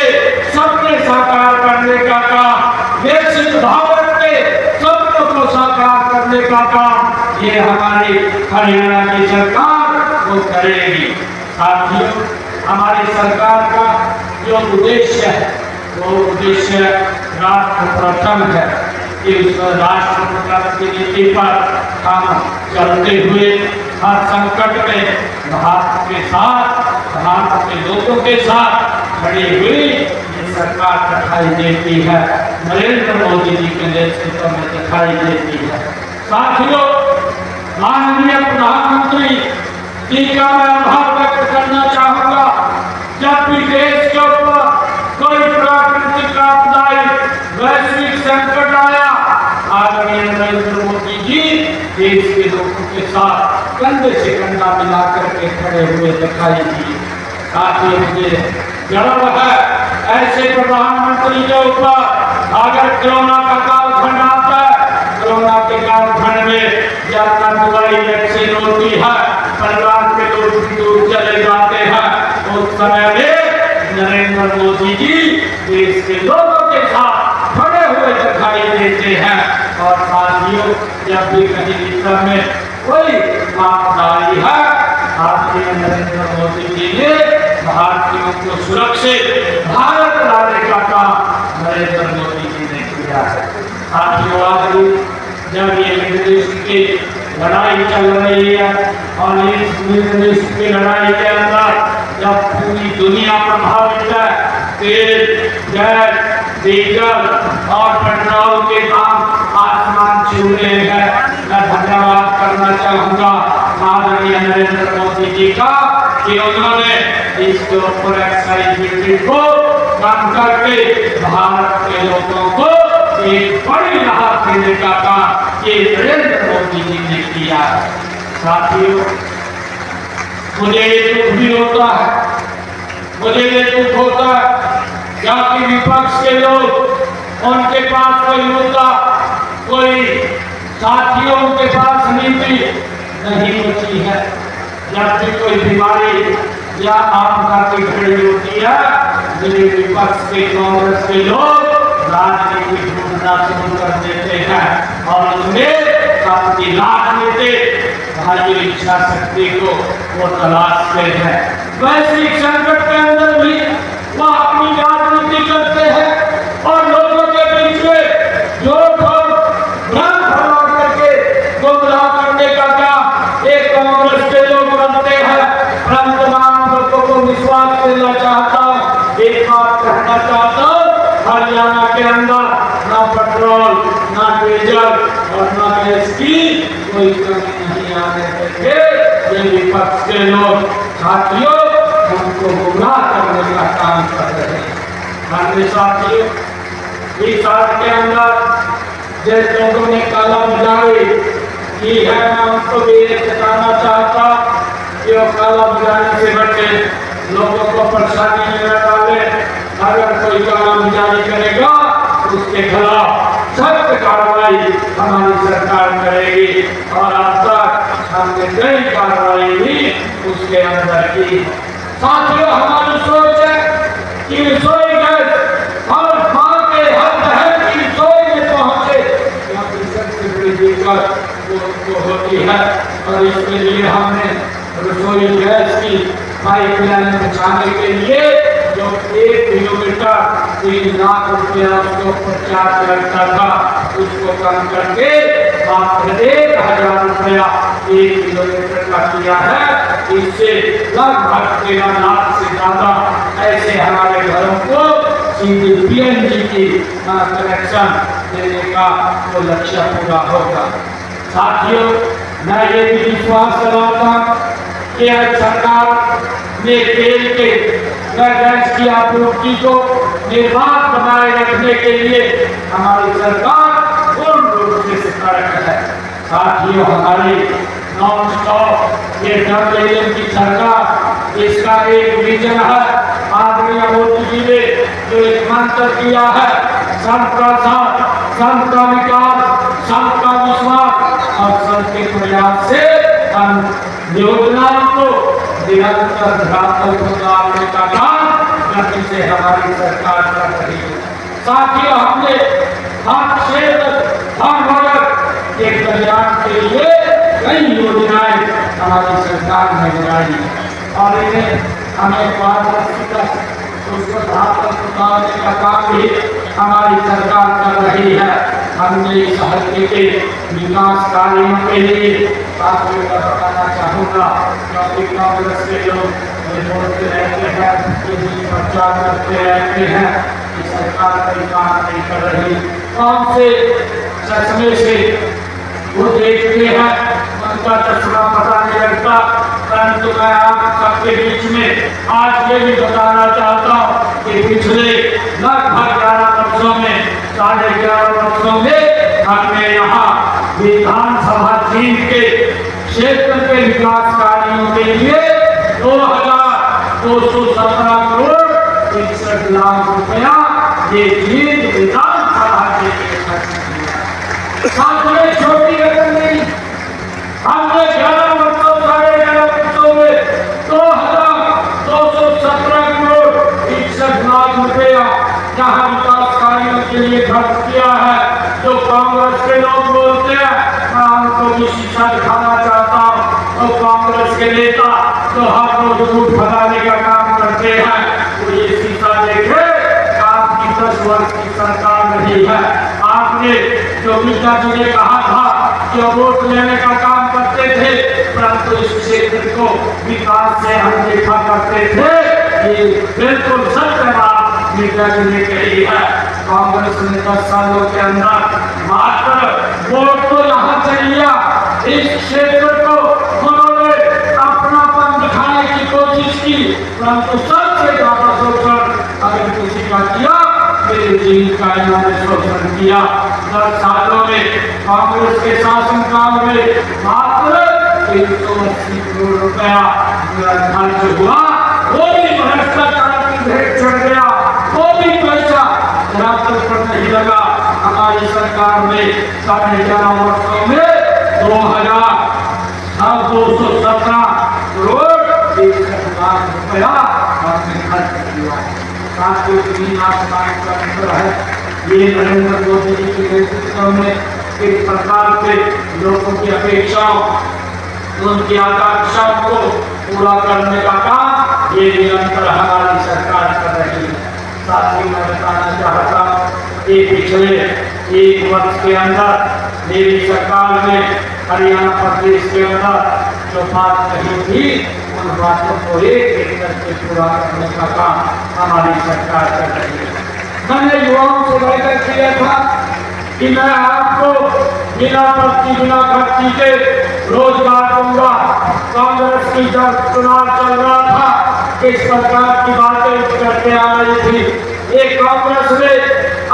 [SPEAKER 4] सपने साकार करने का काम, विकसित भारत के सपनों को साकार करने का काम ये हमारी हरियाणा की सरकार वो करेगी। साथियों, हमारी सरकार का जो उद्देश्य है वो उद्देश्य राष्ट्र प्रथम है कि उस राष्ट्र प्रथम की नीति पर हम चलते हुए हर संकट में भारत के साथ, भारत के लोगों के साथ खड़ी हुई ये सरकार दिखाई देती है, नरेंद्र मोदी जी के नेतृत्व में दिखाई देती है। साथियों, माननीय प्रधानमंत्री जी का मैं आभार व्यक्त करना चाहूंगा। जब भी देश के ऊपर कोई प्राकृतिक आपदाएं, वैश्विक संकट आया, आदरणीय नरेंद्र मोदी जी देश के लोगों के साथ कंधे से कंधा मिलाकर के खड़े हुए दिखाई दिए। साथियों, मुझे गर्व है ऐसे प्रधानमंत्री के ऊपर। अगर कोरोना का कालखंड आता है, कोरोना के कालखंड में जब तक दवाई वैक्सीन होती है, परिवार के लोग दूर चले जाते हैं, उस समय में नरेंद्र मोदी जी देश के लोगों के साथ खड़े हुए दिखाई देते हैं। और साथियों, जब भी कहीं विश्व में कोई आपदा आई है, आदरणीय नरेंद्र मोदी जी ने भारतीयों को सुरक्षित भारत लाने का काम नरेंद्र मोदी जी ने किया है। साथियों, आज जब ये मिडिल ईस्ट की लड़ाई चल रही है, और इस मिडिल ईस्ट की लड़ाई के अंदर जब पूरी दुनिया प्रभावित है, तेल, गैस, डीजल और पेट्रोल के दाम आसमान छू रहे हैं, मैं धन्यवाद करना चाहूँगा आदरणीय नरेंद्र मोदी जी का कि उन्होंने इसके ऊपर एक्साइज ड्यूटी को कम करके भारत के लोगों को एक बड़ी राहत देने का काम ये नरेंद्र मोदी जी ने किया है। साथियों, मुझे ये दुख भी होता है, मुझे ये दुख होता है क्योंकि विपक्ष के लोग उनके पास कोई मुद्दा, कोई साथियों के पास नीति नहीं बची है। जब भी कोई बीमारी या आपदा की घड़ी होती है, मेरे विपक्ष के कांग्रेस के लोग राजनीति ढूंढना शुरू कर देते हैं और उसमें अपनी राजनीतिक भारी इच्छा शक्ति को वो तलाशते हैं। वैश्विक संकट के अंदर भी वो अपनी राजनीति करते हैं और लोगों के बीच में झूठ और भ्रम फैला करके गुमराह करने का काम एक कांग्रेस के लोग करते हैं। परंतु तमाम लोगों को विश्वास देना चाहता हूँ, एक बात कहना चाहता हूँ, हरियाणा के अंदर ना पेट्रोल, ना डीजल और ना गैस की कोई कमी नहीं आने देंगे। ये विपक्ष के लोग साथियों हमको गुमराह करने का काम कर रहे हैं। हमारे साथियों इस साल के अंदर जिस लोगों ने काला बाजारी की है, मैं उनको भी ये बताना चाहता कि वो काला बाजारी से बचे, लोगों को परेशानी में न डाले। अगर कोई काला बाजारी करेगा उसके खिलाफ सख्त कार्रवाई हमारी सरकार करेगी और अब तक हमने कई कार्रवाई भी उसके अंदर की। साथियों हमारी सोच है कि रसोई गैस हर माँ के हर बहन की रसोई में पहुंचे, क्योंकि सबसे बड़ी दिक्कत वो होती है और इसके लिए हमने रसोई गैस की पाइपलाइन बिछाने के लिए जो 1 किलोमीटर 3 लाख रुपया उसको प्रचार करता था, उसको कम करके मात्र 1,000 रुपया 1 किलोमीटर का किया है। इससे लगभग 13 लाख से ज्यादा ऐसे हमारे घरों को सीधे पीएनजी की कनेक्शन देने का वो लक्ष्य पूरा होगा। साथियों मैं ये भी विश्वास कराता कि सरकार ने तेल के गैस की आपूर्ति को निर्बाध बनाए रखने के लिए हमारी सरकार पूर्ण रूप से सतर्क है। साथियों हमारी नॉन स्टॉप ये डबल की सरकार, इसका एक विजन है। आदरणीय मोदी जी ने जो एक मंत्र दिया है, सबका साथ, सबका विकास, सबका विश्वास और सबके प्रयास से हम योजनाओं को निरंतर धरातल पर उतारने का काम गति से हमारी सरकार कर रही है। साथियों हमने हर क्षेत्र हर वर्ग के कल्याण के लिए कई योजनाएं हमारी सरकार ने बनाई और इन्हें हमें पारदर्शिता उसको धरातल पर उतारने का काम भी हमारी सरकार कर रही है। हमने इस हल्के के विकास कार्यों के लिए साथियों का बताना चाहूँगा, क्योंकि कांग्रेस के लोग ये बोलते रहते हैं, प्रचार करते रहते हैं कि सरकार कोई काम नहीं कर रही। कौन से चश्मे से वो देखते हैं, उनका चश्मा पता नहीं लगता। परंतु मैं आप सबके बीच में आज ये भी बताना चाहता हूँ कि पिछले लगभग 11 वर्षों में 11.5 वर्षों में हमने यहाँ विधानसभा 3 के क्षेत्र के विकास कार्यों के लिए 2,217 करोड़ 61 लाख रुपया ये जीत विधानसभा के लिए खर्च किया। हमने छोटी रकम नहीं, हमने 11 वर्षों 11.5 वर्षों में 2,217 करोड़ 61 लाख रुपया जहाँ विकास कार्यों के लिए खर्च किया है। जो कांग्रेस के लोग बोलते हैं, मैं उनको भी शीशा दिखाना चाहता हूँ। तो कांग्रेस के नेता जो हर रोज झूठ फैलाने का काम करते हैं, वो ये शीशा देखे आपकी 10 वर्ष की सरकार नहीं है। आपने जो मीडिया जी ने कहा था जो वोट लेने का काम करते थे, परंतु इस क्षेत्र को विकास से हम देखा करते थे, ये बिल्कुल सत्य बात मीडिया जी ने कही है। कांग्रेस ने 10 सालों के अंदर मात्र वोट तो यहाँ से लिया, इस क्षेत्र को उन्होंने अपनापन दिखाने की कोशिश की, परंतु सबसे ज्यादा शोषण अगर किसी का किया, मेरे जीवन का इन्होंने शोषण किया। 10 सालों में कांग्रेस के शासनकाल में मात्र 380 करोड़ रुपया खर्च हुआ, वो भी भ्रष्टाचार की भेंट चढ़ गया, वो भी पैसा धरातल पर नहीं लगा। हमारी सरकार ने 11.5 वर्षों में 2,217 करोड़ 61 लाख रुपया हमने खर्च किया। साथियों 3 लाख का है, ये नरेंद्र मोदी जी के नेतृत्व में किस प्रकार से लोगों की अपेक्षाओं, उनकी आकांक्षाओं को पूरा करने का काम ये निरंतर हमारी सरकार कर रही है। साथ ही मैं बताना चाहता हूँ कि पिछले 1 वर्ष के अंदर मेरी सरकार ने हरियाणा प्रदेश के अंदर जो बात कही थी उन बातों को एक करके पूरा करने का काम हमारी सरकार कर रही है। मैंने युवाओं से वायदा किया था कि मैं आपको बिना पर्ची बिना खर्ची के रोजगार दूंगा। कांग्रेस की जब चुनाव चल रहा था इस प्रकार की बातें करते आ रही थी। एक कांग्रेस ने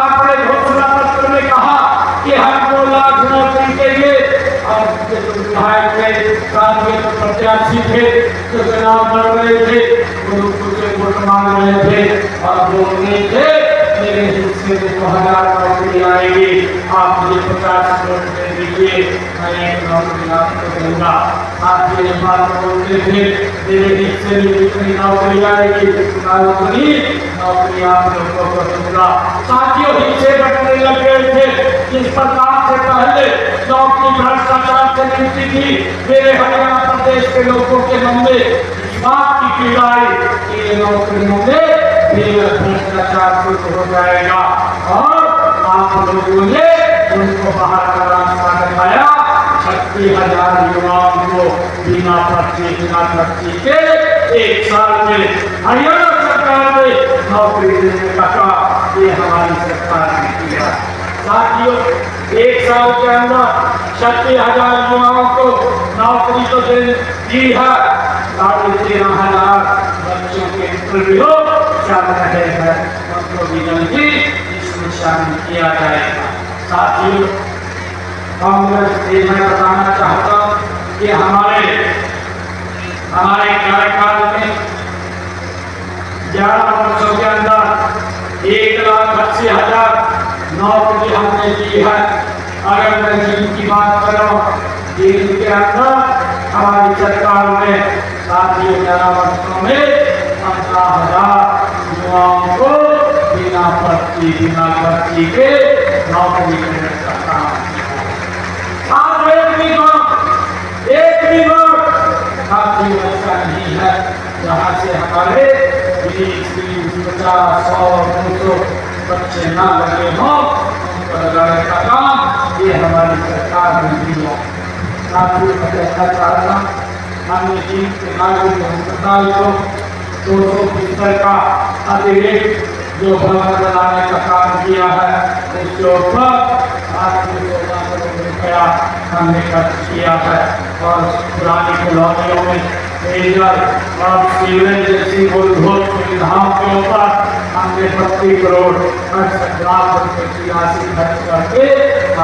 [SPEAKER 4] अपने घोषणा पत्र में कहा कि हम 2 लाख नौकरी देंगे और विधायक के साथ में प्रत्याशी थे जो चुनाव लड़ रहे थे उनसे वोट मांग रहे थे और बोल रहे थे मेरे हिस्से में 2000 नौकरी आएगी, आप मुझे 50 करोड़ दे दीजिए, मैं 1 नौकरी आपको दूंगा। आप ये बात बोलते थे मेरे हिस्से में जितनी नौकरी आएगी नौकरी आप लोगों को दूंगा। साथियों हिस्से बटने लगे थे। जिस प्रकार से पहले नौकरी भ्रष्टाचार से मिलती थी मेरे हरियाणा प्रदेश के लोगों के मन में इस बात की पीड़ा आई कि ये नौकरियों में भ्रष्टाचार शुरू हो जाएगा और आप लोगों ने उनको बाहर का रास्ता दिखाया। 36,000 युवाओं को बिना पर्ची बिना खर्ची के 1 साल में हरियाणा सरकार ने नौकरी देने का काम ये हमारी सरकार ने किया। साथियों 1 साल के अंदर 36,000 युवाओं को नौकरी तो दी है। 13,500 बच्चों के इंटरव्यू चल रहे हैं, उनको भी जल्दी इसमें शामिल किया जाएगा। साथियों कांग्रेस से मैं बताना चाहता हूँ कि हमारे कार्यकाल में 11 वर्षों के अंदर 1,80,000 नौकरी हमने दी है। अगर मैं दिन की बात करूं दिन के अंदर हमारी सरकार ने साथियों 11 वर्षों में 15,000 युवाओं को बिना पर्ची बिना खर्ची के नौकरी देने का काम किया। आज एक भी साथियों ऐसा नहीं है जहाँ से हमारे 20, 50, 100, 200 बच्चे ना लगे हों, उनको लगाने का काम ये हमारी सरकार ने दिया। साथियों मैं कहना चाहता हूँ हमने चीन के नागरिक अस्पताल को 200 बिस्तर का अतिरिक्त जो भवन बनाने का काम किया है उसके ऊपर 800 करोड़ रुपया हमने खर्च किया है और पुरानी कॉलोनियों में पेयजल और सीवरेज जैसी मूलभूत सुविधाओं के ऊपर हमने 32 करोड़ 68 लाख रुपए की राशि खर्च करके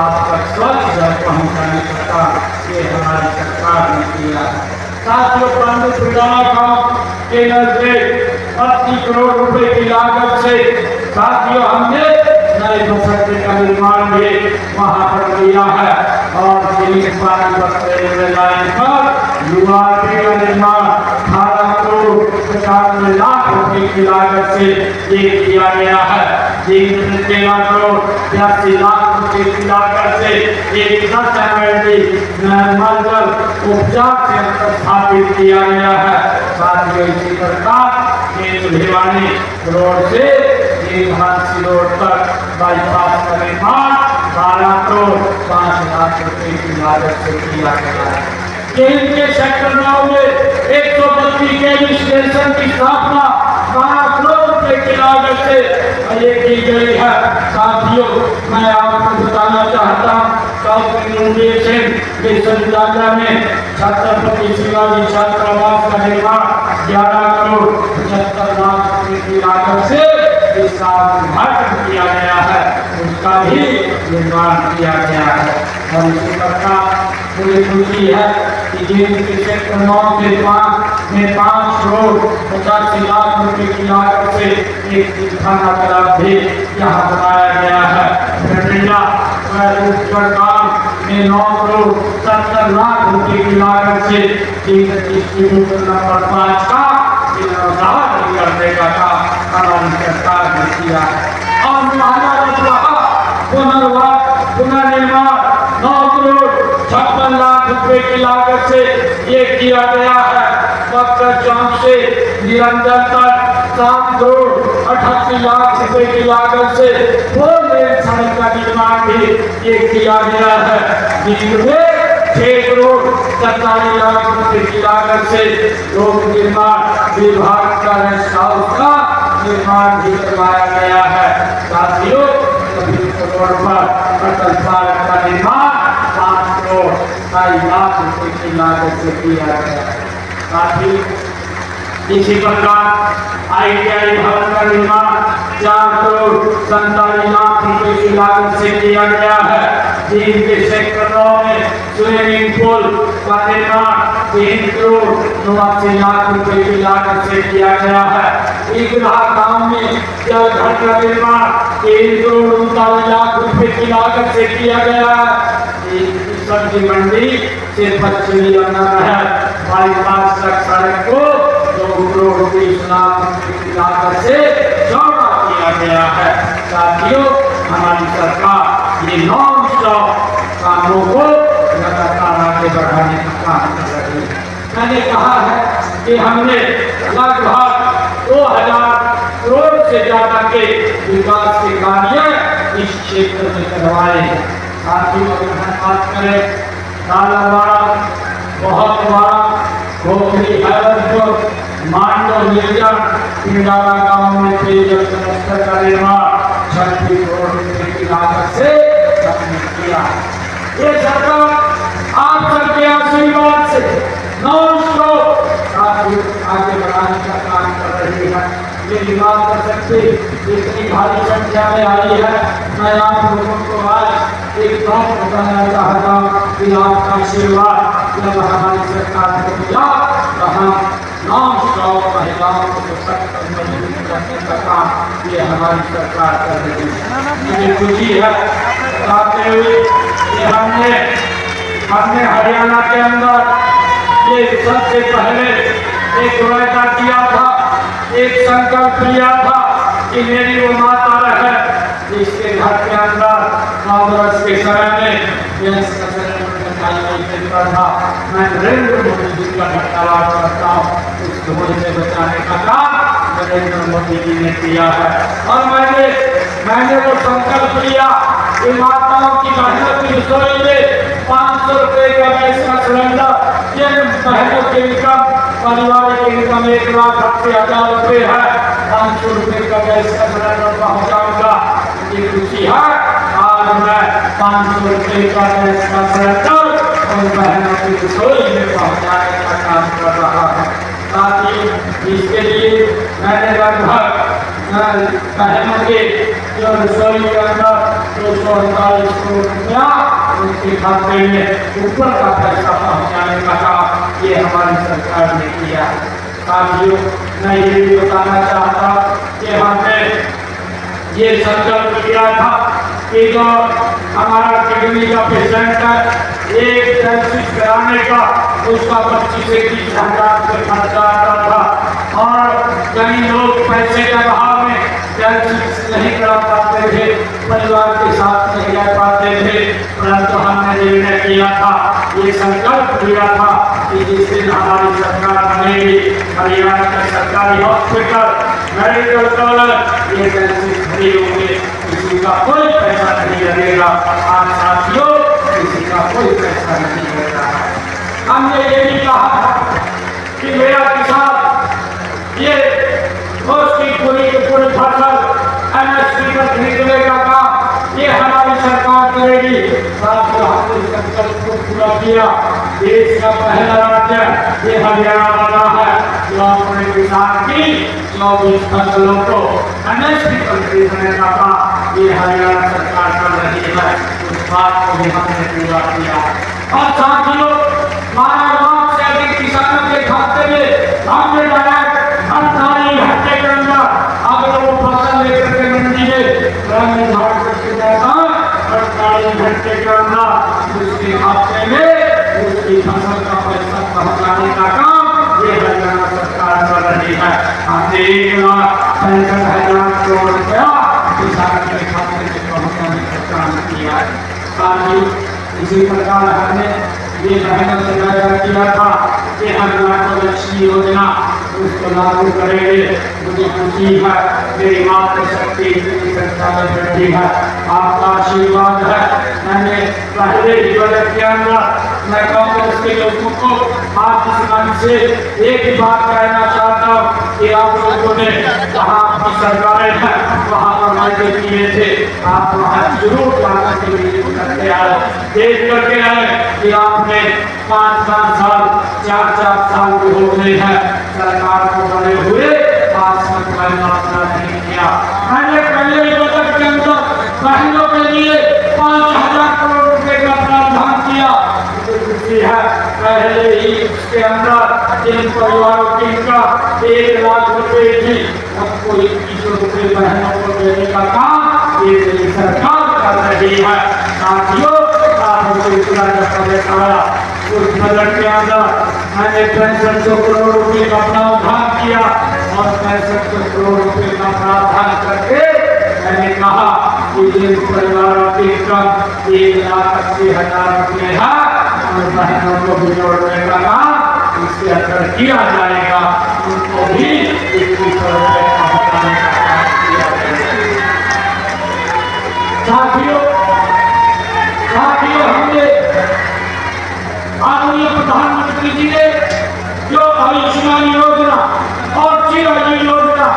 [SPEAKER 4] आप तक स्वच्छ जल पहुँचाने का काम ये हमारी सरकार ने किया है। साथियों पंडित बिड़ाना गांव के नजदीक 80 करोड़ रुपए की लागत से साथियों हमने नए बस अड्डे का निर्माण भी वहां पर किया है और रेलवे लाइन पर युवा का निर्माण 18 करोड़ 95 लाख रुपए की लागत से ये किया गया है। 13 करोड़ 82 लाख रुपए की लागत से एक 10 मंजिल उपचार केंद्र स्थापित किया गया है। साथ ही इसी प्रकार भिवानी रोड से झांसी रोड तक बाईपास का निर्माण 12 करोड़ 5 लाख रुपए की लागत से किया गया है। केंद्र के सेक्टर 9 में 132 केबल स्टेशन की स्थापना 12 करोड़ रुपए की लागत से ये की गई है। साथियों मैं आपको बताना चाहता हूँ विश्वविद्यालय में छत्रपति शिवाजी छात्रावास का निर्माण 11 करोड़ 75 लाख रुपए की लागत से इसका उद्घाटन किया गया है, उसका भी निर्माण किया गया है। और इसी प्रकार मुझे खुशी है कि जिन सेक्टर 9 के 5 करोड़ 85 लाख रुपए की लागत से एक थाना तालाब भी यहाँ बनाया गया है। बठिंडा में 9 करोड़ 70 लाख रुपए की लागत से डिस्ट्रीब्यूटर नंबर 5 का निर्माण करने का काम हमारी सरकार ने किया है। और पुनर्निर्माण रुपए की लागत से ये किया गया है। बक्सर चौक से निरंजन तक 7 करोड़ 88 लाख रुपए की लागत से 4 लेन सड़क का निर्माण भी ये किया गया है, जिसमें 6 करोड़ 47 लाख रुपए की लागत से लोक निर्माण विभाग का रेस्ट हाउस का निर्माण भी करवाया गया है। साथियों, सभी करोड़ पर अटल पार्क का निर्माण 5 करोड़ 27 लाख रुपए की लागत से किया गया है। साथी इसी प्रकार ITI भवन का निर्माण 4 करोड़ 47 लाख रुपए की लागत से किया गया है, जिनके सेक्टरों में स्विमिंग पूल का निर्माण 3 करोड़ 89 लाख रुपए की लागत से किया गया है। ईगरा गांव में जल घर का निर्माण 3 करोड़ 39 लाख रुपए की लागत से किया गया है। सब्जी मंडी से पश्चिमी नहर बाईपास तक सड़क को 2 करोड़ 20 लाख रुपए की लागत से चौड़ा किया गया है। साथियों, हमारी सरकार ये नॉन स्टॉप कामों को लगातार आगे बढ़ाने का काम कर रही है। मैंने कहा है कि हमने लगभग 2000 करोड़ से ज्यादा के विकास के कार्य इस क्षेत्र में करवाए हैं। साथियों, अगर हम बात करें झालावाड़, बहुत बड़ा खोखली हैदरपुर, मांडो निर्जन पिंडारा गांव में पेयजल संयंत्र का निर्माण 36 करोड़ रुपए की लागत से किया। ये सरकार आप सबके आशीर्वाद से नॉन स्टॉप आगे बढ़ाने का काम कर रही है। मेरी बात कर सकते इतनी भारी संख्या में आई है। मैं आप लोगों को आज एक बात बताना चाहता हूँ कि आपका आशीर्वाद जब हमारी सरकार को मिला तो हम नॉन स्टॉप महिलाओं को सशक्त मजबूत करने का काम ये हमारी सरकार कर रही है। मुझे खुशी है बताते हुए कि हमने हरियाणा के अंदर ये सबसे पहले एक वायदा किया था, एक संकल्प लिया था कि मेरी वो माता रहे जिसके घर के अंदर 9 वर्ष के समय में था। मैं नरेंद्र मोदी जी का धन्यवाद करता हूँ। उस धोने से बचाने का काम नरेंद्र मोदी जी ने किया है। और मैंने वो संकल्प लिया कि माताओं की बहनों की रसोई में 500 रुपए का गैस का सिलेंडर, जिन बहनों की इनकम पारिवारिक इनकम 1,80,000 रुपए है, 500 रुपए का गैस का सिलेंडर पहुँचाऊंगा। ये खुशी है। आज मैं 500 रुपए का गैस का सिलेंडर और बहनों की रसोई में पहुँचाने का काम कर रहा है। साथ ही इसके लिए मैंने लगभग बहनों के जो रसोई के अंदर 248 करोड़ रुपया उनके खाते में ऊपर का पैसा पहुँचाने का काम ये हमारी सरकार ने किया है। साथियों, मैं ये भी बताना चाहता कि हमने ये संकल्प किया था कि जो हमारा किडनी का पेशेंट है, एक डायलिसिस कराने का उसका 25 से 30 हजार रुपये खर्चा आता था और कई लोग पैसे के अभाव में डायलिसिस नहीं करा पाते थे, परिवार के साथ नहीं रह पाते थे। परंतु हमने निर्णय किया था, ये संकल्प लिया था कि जिस दिन हमारी सरकार बनेगी, हरियाणा का सरकारी हॉस्पिटल मेडिकल कॉलेज ये डायलिसिस फ्री होंगे, किसी का कोई पैसा नहीं लगेगा। आज साथियों, किसी का कोई पैसा नहीं लग रहा है। हमने ये भी कहा कि मेरा किसान ये उसकी पूरी की पूरी फसल MSP पर खरीदने का काम ये हमारी सरकार करेगी। साथियों, हमने संकल्प को पूरा किया। देश का पहला राज्य ये हरियाणा बना है जो अपने किसान की 24 फसलों को MSP पर खरीदने का काम ये हरियाणा सरकार कर रही है। उस बात को भी हमने पूरा किया। और साथियों, 12 लाख से अधिक किसानों के खाते में हमने डायरेक्ट 48 घंटे के अंदर अगर वो फसल लेकर के मंडी में ग्रामीण भारत के जाता 48 घंटे के अंदर उसके खाते में उसकी फसल का पैसा पहुँचाने का काम ये हरियाणा सरकार कर रही है। हमने 1,65,000 करोड़ रुपया किसान के खाते में पहुँचाने का काम किया है। साथ ही इसी प्रकार हमने ये बहनों से वादा किया था कि हर लक्ष्मी योजना उसको लागू करेंगे। मुझे खुशी है मेरी मातृशक्ति संस्था में बैठी है, आपका आशीर्वाद है। मैंने पहले ही बजट के अंदर मैं कांग्रेस के लोगों को आज इस मंच से एक ही बात कहना चाहता हूँ कि आप लोगों ने जहाँ आपकी सरकारें हैं वहाँ पर वायदे किए थे, आप वहाँ जरूर जाने के लिए करके आए, देख करके आए कि आपने 5-5 साल 4-4 साल भी हो गए हैं सरकार को बने हुए, 5 साल पहले अपना नहीं किया। मैंने पहले ही बजट के अंदर बहनों के लिए 5,000 करोड़ रुपए का प्रावधान किया। खुशी है पहले ही इसके अंदर जिन परिवारों की इनकम 1 लाख रुपए थी सबको 21 रुपए बहनों को देने का काम ये सरकार कर रही है। साथियों आपको इतना बताया उस बजट के अंदर मैंने 6500 करोड़ रुपए का प्रावधान किया और 6500 करोड़ रुपए का प्रावधान करके मैंने कहा कि जिन परिवारों की इनकम 1,80,000 रुपए है और बहनों को भी जोड़ने का काम इसके अंदर किया जाएगा, उनको भी 2100 रुपए पहुंचाने का काम किया जाएगा। साथियों हमने आदरणीय प्रधानमंत्री जी ने जो आयुष्मान योजना और चिरंजीवी योजना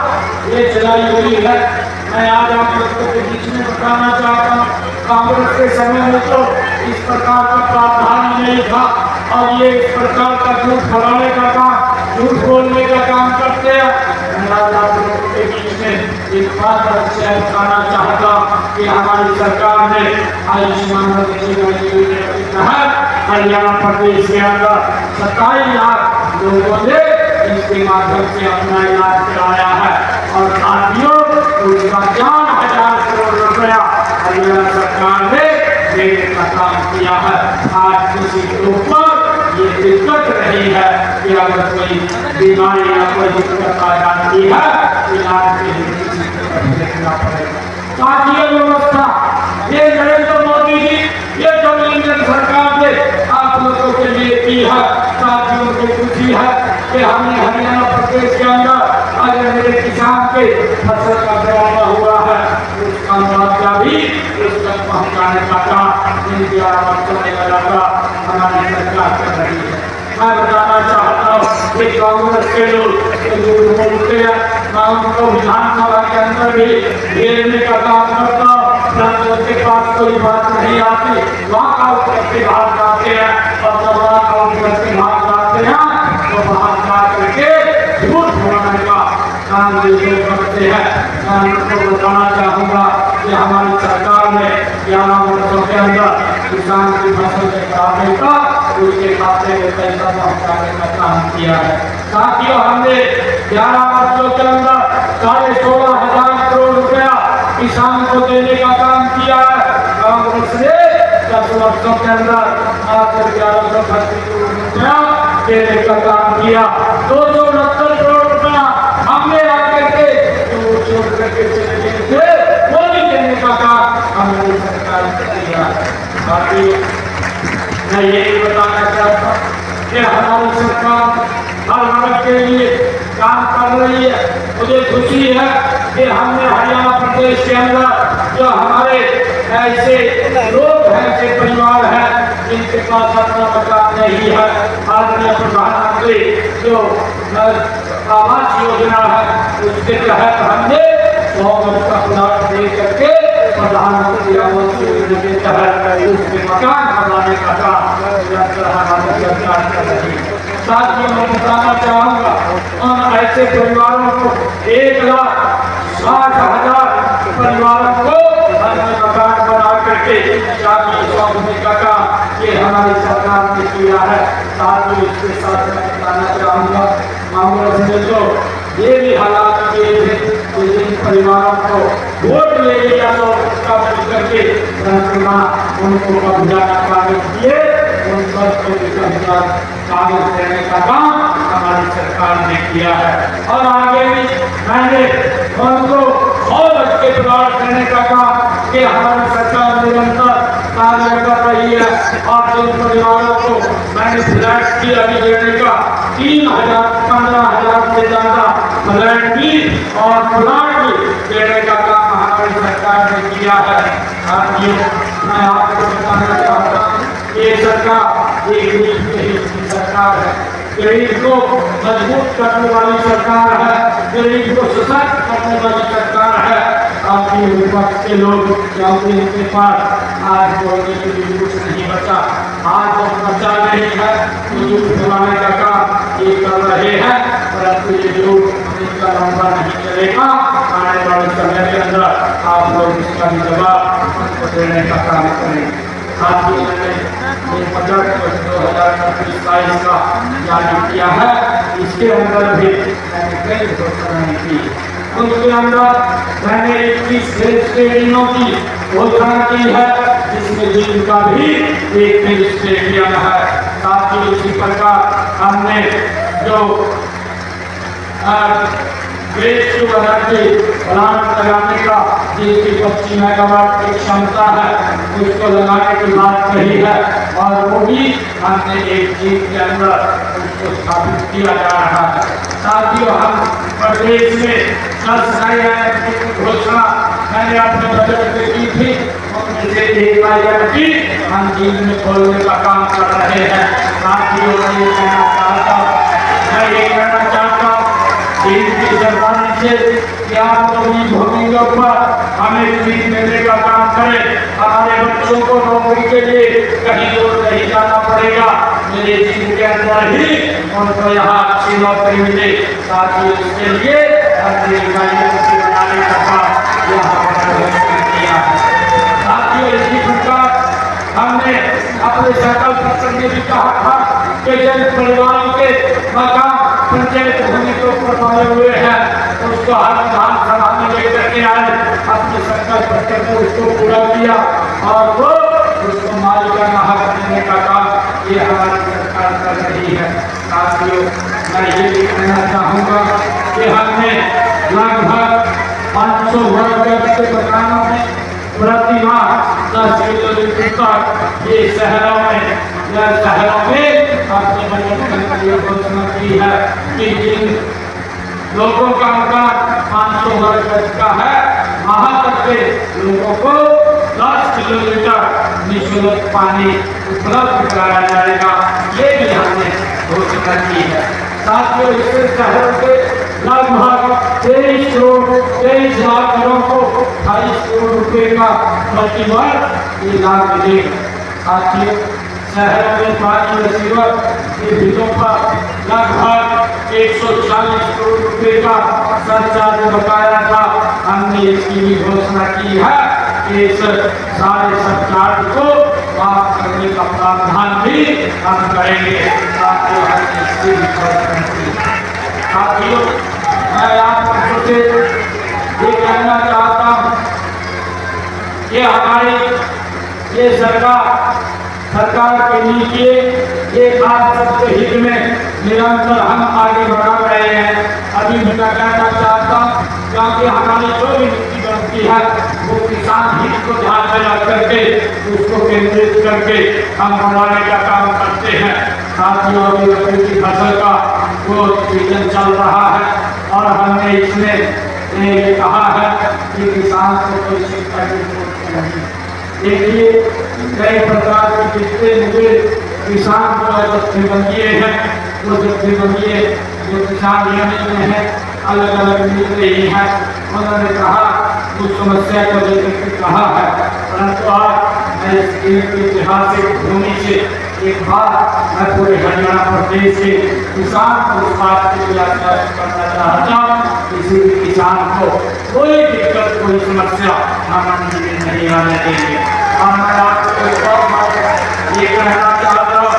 [SPEAKER 4] ये चलाई हुई है, मैं आज आप लोगों के बीच में बताना चाहता हूँ। कांग्रेस के समय में तो इस प्रकार का प्रावधान नहीं था और ये इस प्रकार का झूठ फैलाने का काम, झूठ बोलने का काम करते हैं। मैं आज आप लोगों के बीच में एक बात अच्छे बताना चाहता हूँ कि हमारी सरकार ने आयुष्मान योजना के तहत हरियाणा प्रदेश के अंदर 27 लाख लोगों ने इसके माध्यम से अपना इलाज कराया है और साथियों उसका 4,000 करोड़ रुपया हरियाणा सरकार ने देने का काम किया है। आज किसी के ऊपर ये दिक्कत रही है कि अगर कोई बीमारी या कोई दिक्कत आ जाती है इलाज के लिए किसी को देखना पड़ेगा। साथियों व्यवस्था ये नरेंद्र मोदी जी ये जो इंडियन सरकार ने आप लोगों के लिए की है, साथियों को खुशी है कि हमने हरियाणा प्रदेश के अंदर अगर मेरे किसान के फसल का बर्बाद हुआ है उसका मुआवजा भी उस तक पहुँचाने का काम इनके लगातार हमारी सरकार कर रही है। मैं बताना चाहता हूँ कि कांग्रेस के लोग बोलते हैं, मैं उनको विधानसभा के अंदर भी घेरने का काम करता हूँ। जब उनके पास कोई बात नहीं आती वहाँ का उत्तर भाग जाते हैं और जब वहाँ का उत्तर भाग जाते हैं तो वहाँ जा करके झूठ बोलने का काम करते हैं। मैं उनको बताना चाहूँगा कि हमारी सरकार ने 11 वर्षों के अंदर किसान की फसल के काटने का उसके खाते में पैसा पहुँचाने का काम किया है। साथियों हमने 11 वर्षों के अंदर 16,500 करोड़ रुपया किसान को देने का काम किया है। कांग्रेस ने 10 वर्षों के अंदर मात्र 1132 करोड़ रुपया देने का काम किया। 269 करोड़ रुपया हमने आकर के जो छोड़ करके चले गए थे वो भी देने का काम हमारी सरकार ने किया। बाकी मैं यही बताना चाहता हूँ कि हमारी सरकार हर वर्ग के लिए काम कर रही है। मुझे खुशी है कि हमने हरियाणा प्रदेश के अंदर जो हमारे ऐसे लोग हैं, ऐसे परिवार हैं जिनके पास अपना मकान नहीं है, आदरणीय प्रधानमंत्री जो आवास योजना है उसके तहत हमने 100 गज का प्लाट दे करके प्रधानमंत्री आवास योजना के तहत उसके मकान बनाने का काम हमारी सरकार कर रही है। साथ ही मैं बताना चाहूँगा उन ऐसे परिवारों को 1,60,000 परिवारों को मकान बना करके सौंपने का काम ये हमारी सरकार ने किया है। साथ ही इसके साथ मैं बताना चाहूँगा कांग्रेस ने जो ये भी हालात किए थे कि जिन परिवारों को वोट ले लिया तो उसका मिल करके उनको कब्जा कागज दिए उन सबको कब्जा कागज देने का काम हमारी सरकार ने किया है। और आगे भी मैंने उनको और अच्छे प्लाट देने का काम कि हमारी सरकार निरंतर कार्य कर रही है। और जिन परिवारों को मैंने फ्लैट की अभी देने का 15,000 से ज्यादा फ्लैट भी और प्लाट भी देने का काम हमारी सरकार ने किया है। साथियों, मैं आपको बताना चाहता हूँ, ये सरकार एक सरकार है, गरीब को मजबूत करने वाली सरकार है, गरीब को सशक्त करने वाली सरकार है। आपके विपक्ष के लोग क्योंकि उनके पास आज बोलने के लिए कुछ नहीं बचा, आज तो बचा नहीं है तो झूठ फैलाने का काम ये कर रहे हैं, परंतु ये झूठ इसका लंबा नहीं चलेगा। आने वाले समय के अंदर आप लोग इसका भी जवाब उनको देने का काम करेंगे। साथियों, मैंने बजट 2021-22 का जारी किया है, इसके अंदर भी मैंने कई घोषणाएं की। उसके अंदर मैंने 21 स्टेडियमों की घोषणा की है, जिसमें जिनका भी एक स्टेडियम है। साथ ही इसी प्रकार हमने जो वेस्ट टू एनर्जी प्लांट लगाने का जिसकी 25 मेगावाट की क्षमता है उसको लगाने की बात कही है, और वो भी हमने एक चीज के अंदर उसको स्थापित किया जा रहा है। साथियों, हम प्रदेश में 10 नए IIT की घोषणा मैंने अपने बजट में की थी, उनमें से एक IIT हम चीन में खोलने का काम कर रहे हैं। साथियों, मैं ये कहना चाहता हूँ इनकी सरकार से कि आप अपनी भूमि के ऊपर हमें सीट देने का काम करें, हमारे बच्चों को नौकरी के लिए कहीं दूर नहीं जाना पड़ेगा, मेरे चीन के अंदर ही उनको यहाँ अच्छी नौकरी मिले। साथियों, इसके लिए हमने इकाइयों को बनाने का काम यहाँ किया है। साथियों, इसी प्रकार हमने अपने संकल्प पत्र में भी कहा था कि जिन परिवारों के मकान पंचायत भूमि के ऊपर बने हुए हैं उसको हर विधानसभा में लेकर के आए, अपने संकल्प पत्र को उसको पूरा किया और वो उसको मालिकाना हक देने का काम ये हमारी सरकार कर रही है। साथियों, मैं ये भी कहना चाहूँगा कि हमने लगभग 500 वर्ग गज के मकानों में प्रति माह 10 किलोमीटर तक ये शहरों में अपने बजट के लिए घोषणा की है कि जिन लोगों का मकान 500 वर्ग गज का है वहां तक के लोगों को 10 किलोमीटर निःशुल्क पानी उपलब्ध कराया जाएगा, ये भी हमने घोषणा की है। साथियों, इससे शहर के लगभग 23 लाख घरों को 28 करोड़ रुपए का प्रति वर्ष ये लाभ मिलेगा। साथियों, शहरों में पानी व सीवर के बिलों पर लगभग 140 करोड़ रुपए का सरचार्ज बकाया था, हमने इसकी भी घोषणा की है कि इस सारे सरचार्ज को माफ करने का प्रावधान भी हम करेंगे। साथियों, मैं आप सबसे ये कहना चाहता हूँ कि हमारी ये सरकार के नीचे एक आप सबके हित में निरंतर हम आगे बढ़ा रहे हैं। अभी मैं कहना चाहता हूँ क्योंकि हमारी जो भी नीति बनती है वो किसान हित को ध्यान में रख करके उसको केंद्रित करके हम बढ़ाने का काम करते हैं। साथियों, अभी रबी की फसल का वो सीजन चल रहा है और हमने इसमें ये कहा है कि किसान को कोई शिक्षा की जरूरत नहीं। देखिए, कई प्रकार के जितने मुझे किसान जो जत्थेबंदिये हैं वो जत्थेबंदिये जो किसान यूनियन में है अलग अलग मिल रही हैं, उन्होंने कहा उस समस्या को लेकर कहा है, परंतु आज मैं इस ऐतिहासिक भूमि से एक बार मैं पूरे हरियाणा प्रदेश से किसान को उस बात के लिए आश्वस्त करना चाहता हूँ, किसी भी किसान को कोई दिक्कत कोई समस्या हम नहीं आने देंगे। और मैं आपको ये कहना चाहता हूँ,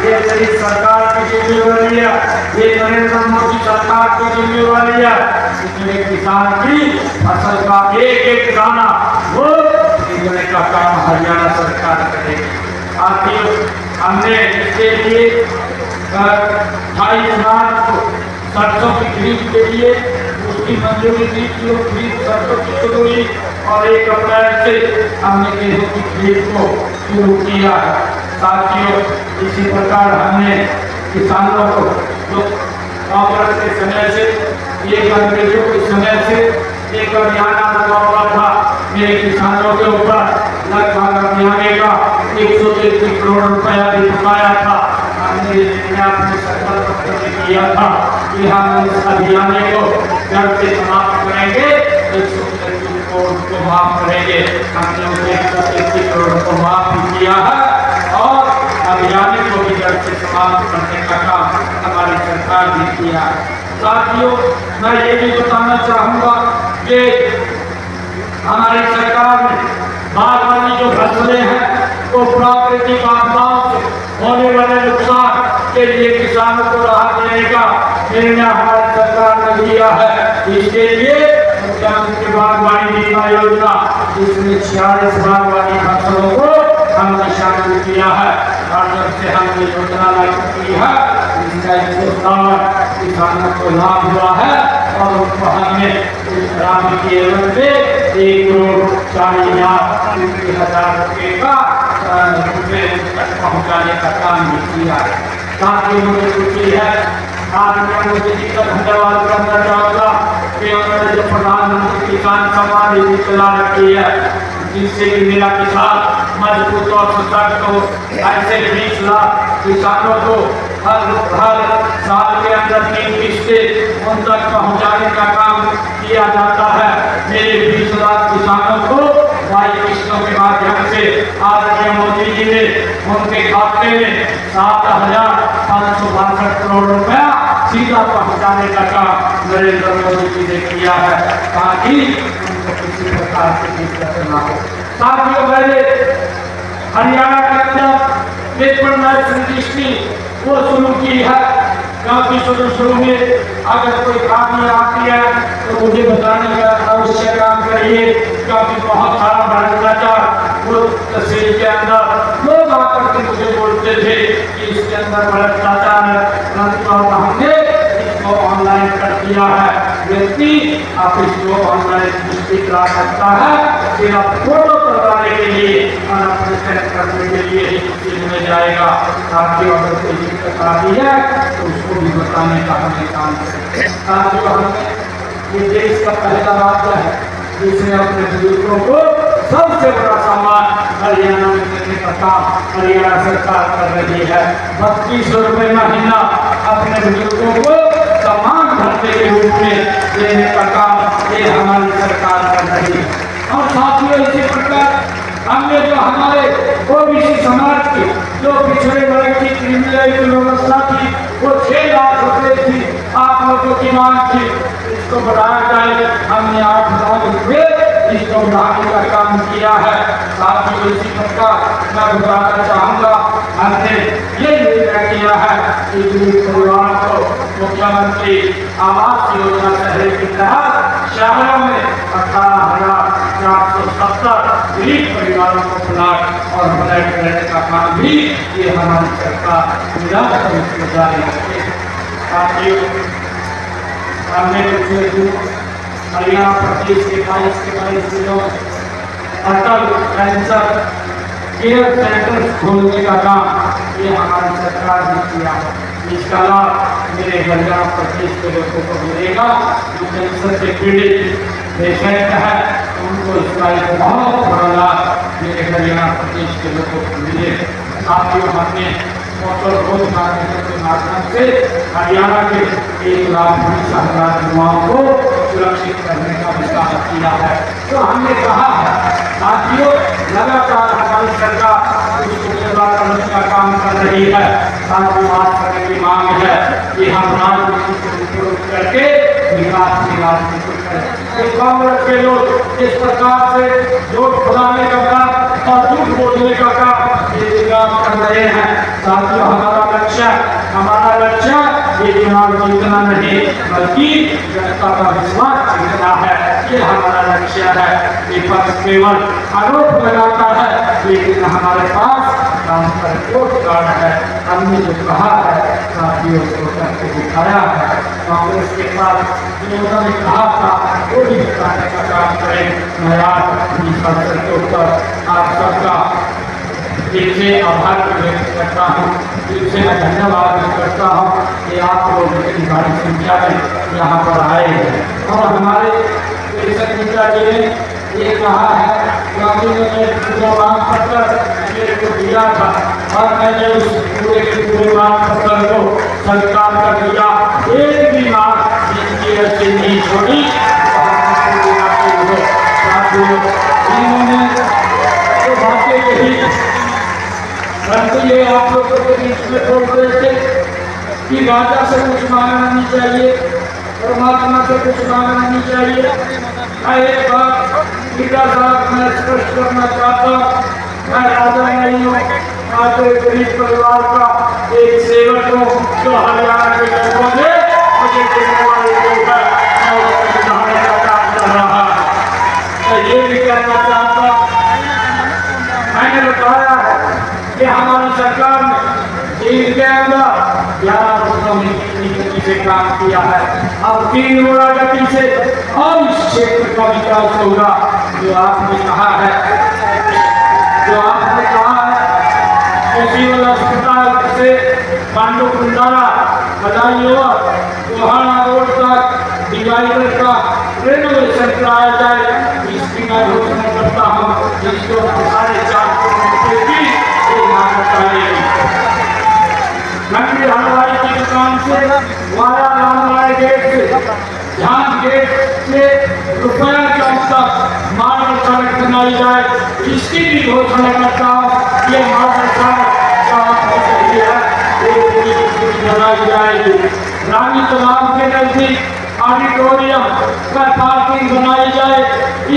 [SPEAKER 4] ये मेरी सरकार की जिम्मेवारी है, ये नरेंद्र मोदी सरकार की जिम्मेवारी है, इसलिए किसान की फसल का एक दाना वो देने का काम हरियाणा सरकार करेगी। साथियों, हमने इसके लिए 28 मार्च को सरसों की खरीद के लिए उसकी मंजूरी दी थी, वो खरीद सरसों की शुरू हुई और 1 अप्रैल से हमने गेहूं की खरीद को शुरू किया है। साथियों, इसी प्रकार हमने किसानों को जो कांग्रेस के समय से एक अंग्रेजों के समय से एक अभियान लगा हुआ था मेरे किसानों के ऊपर, लगभग अभियान का 133 करोड़ रुपया भी चुकाया था। हमने अपने सरकार पत्र में किया था कि हम इस अभियान को जड़ से समाप्त करेंगे, 133 करोड़ को माफ करेंगे। हमने उसे 133 करोड़ को माफ भी किया है और अभियान को भी जड़ से समाप्त करने का काम हमारी सरकार ने किया। साथियों, मैं ये भी बताना चाहूँगा कि हमारी सरकार ने बागवानी जो फसलें हैं वो प्राकृतिक आपदाओं से होने वाले नुकसान के लिए किसानों को राहत देने का निर्णय हमारी सरकार ने लिया है। इसके लिए मुख्यमंत्री बागवानी बीमा योजना, जिसमें 46 बागवानी फसलों को हमने शामिल किया है और जब से हमने योजना लागू की है इसका 157 किसानों को लाभ हुआ है और उनको हमने इस राम के एवज में 1,40,00,000 रुपये का पहुँचाने का काम भी किया। साथ ही मुझे खुशी है, आज मैं मोदी जी का धन्यवाद करना चाहूँगा कि उन्होंने जो प्रधानमंत्री किसान सम्मान निधि चला रखी है, जिससे कि मेरा किसान मजबूत और सशक्त हो। ऐसे 20 लाख किसानों को हर साल के अंदर 3 किस्तें उन तक पहुँचाने का काम किया जाता है। मेरे 20 लाख किसानों को 22 किस्तों के माध्यम से आदरणीय मोदी जी ने उनके खाते में 7,562 करोड़ रुपया सीधा पहुँचाने का काम नरेंद्र मोदी जी ने किया है, ताकि उनको किसी प्रकार की दिक्कत न हो। साथियों, मैंने हरियाणा के अंदर पेपर दृष्टि वो शुरू की है, क्योंकि शुरू में अगर कोई खामी आती है तो मुझे बताने का अवश्य काम करिए, क्योंकि बहुत सारा भ्रष्टाचार वो तहसील के अंदर लोग आकर के मुझे बोलते थे कि इसके अंदर भ्रष्टाचार है, परंतु हमने इसको ऑनलाइन कर दिया है। व्यक्ति आप इसको ऑनलाइन पुष्टि करा सकता है, सिर्फ फोटो करवाने के लिए और अपने सेट करने के लिए ही में जाएगा। साथियों, अगर कोई दिक्कत आती है तो उसको भी बताने का हमें काम करें। साथियों, हमने ये देश का पहला राज्य है जिसने अपने बुजुर्गों को सबसे बड़ा सम्मान हरियाणा में देने का काम हरियाणा सरकार कर रही है। 3200 रुपये महीना अपने बुजुर्गों को सम्मान भत्ते के रूप में देने का काम ये हमारी सरकार कर रही है। और साथियों, इसी प्रकार हमने जो हमारे ओबीसी समाज की जो पिछड़े वर्ग की क्रिमिनल व्यवस्था थी वो 6 लाख रुपए थी, आप लोगों की मांग थी इसको बढ़ाया जाए, हमने 8 लाख रुपए इसको बढ़ाने का काम किया है। साथियों, इसी प्रकार मैं बताना चाहूँगा हमने ये निर्णय किया है कि गरीब परिवार को मुख्यमंत्री आवास योजना शहर के तहत शहरों में 18,470 गरीब परिवारों को प्लाट और फ्लैट देने का काम भी ये हमारी सरकार निरंतर जारी रखेगी। साथियों, हमने पिछले दिन हरियाणा प्रदेश के 22 जिलों अटल कैंसर केयर सेंटर खोलने का काम ये हमारी सरकार ने किया है। इसका लाभ मेरे हरियाणा प्रदेश के लोगों को मिलेगा जो कैंसर से पीड़ित पेशेंट है, उनको इसका एक बहुत बड़ा लाभ मेरे हरियाणा प्रदेश के लोगों को मिले। साथियों, हमने मोटर रोड कार्यक्रम के माध्यम से हरियाणा के 1,20,000 युवाओं को सुरक्षित करने का विचार किया है। तो हमने कहा है साथियों, लगातार हमारी सरकार उसको पूरा करने का काम कर रही है। साथ बात करने की मांग है कि हम राजनीति को उपयोग करके विकास की राजनीति करें। कांग्रेस के लोग इस प्रकार से वोट बनाने का काम और झूठ बोलने का काम ये काम कर रहे हैं। साथियों, हमारा लक्ष्य ये चुनाव जीतना नहीं बल्कि जनता का विश्वास जीतना है, ये हमारा लक्ष्य है। विपक्ष केवल आरोप लगाता है, लेकिन हमारे पास काम का रिपोर्ट कार्ड है। हमने जो कहा है साथियों उसको करके दिखाया है। कांग्रेस के पास जो उन्होंने कहा था वो भी बताने का काम करें। मैं आज इस अवसर के ऊपर आप सबका दिल से आभार व्यक्त करता हूँ, दिल से मैं धन्यवाद व्यक्त करता हूँ कि आप लोग इतनी बड़ी संख्या में यहाँ पर आए हैं। और हमारे मित्रा जी ने ये कहा है कि मैंने पूरा मांग पत्र मेरे को दिया था और मैंने उस पूरे के पूरे मांग पत्र को स्वीकार कर दिया, एक भी मांग इनकी ऐसी नहीं छोड़ी। इन्होंने तो बातें कही, परंतु ये आप लोगों के बीच में बोल रहे थे कि राजा से कुछ मांगना नहीं चाहिए, परमात्मा से कुछ मांगना नहीं चाहिए। मैं एक बात पिता साहब मैं स्पष्ट करना चाहता, मैं राजा नहीं हूँ, आज एक गरीब परिवार का एक सेवक हूँ जो हरियाणा के लोगों ने मुझे देने वाले लोग हैं, मैं उसको सुधारने का काम कर रहा है। मैं ये भी कहना चाहता, मैंने बताया है कि हमारी सरकार ने इनके अंदर 11 गति से काम किया है, अब 3 गुना गति से और इस क्षेत्र का विकास होगा। जो आपने कहा है कि सिविल अस्पताल से पांडु कुंडारा बदायूं गोहाना रोड तक डिवाइडर का रेनोवेशन कराया जाए, इसकी मैं घोषणा करता हूँ, जिसको 4.5 करोड़ रुपए की लागत आएगी। मंडी हलवाई की दुकान से वाया रामराय गेट से ध्यान गेट से रुपया चौक तक मार्ग सड़क बनाई जाए, इसकी भी घोषणा करता हूँ। ये मार्ग सड़क बनाई जाएगी। रानी तालाब के नजदीक ऑडिटोरियम का पार्किंग बनाई जाए,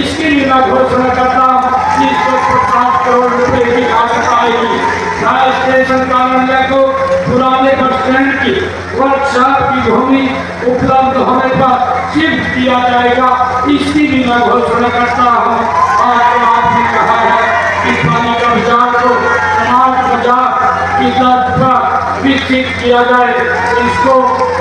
[SPEAKER 4] इसकी भी मैं घोषणा करता हूँ, जिसको 50 करोड़ रुपए की लागत आएगी। फायर स्टेशन कार्यालय को पुराने बस स्टैंड की वर्कशॉप की भूमि उपलब्ध होने पर शिफ्ट किया जाएगा, इसकी भी मैं घोषणा करता हूँ। और आपने कहा है कि पानी का बाजार को समाज बाजार की तर्ज पर विकसित किया जाए, इसको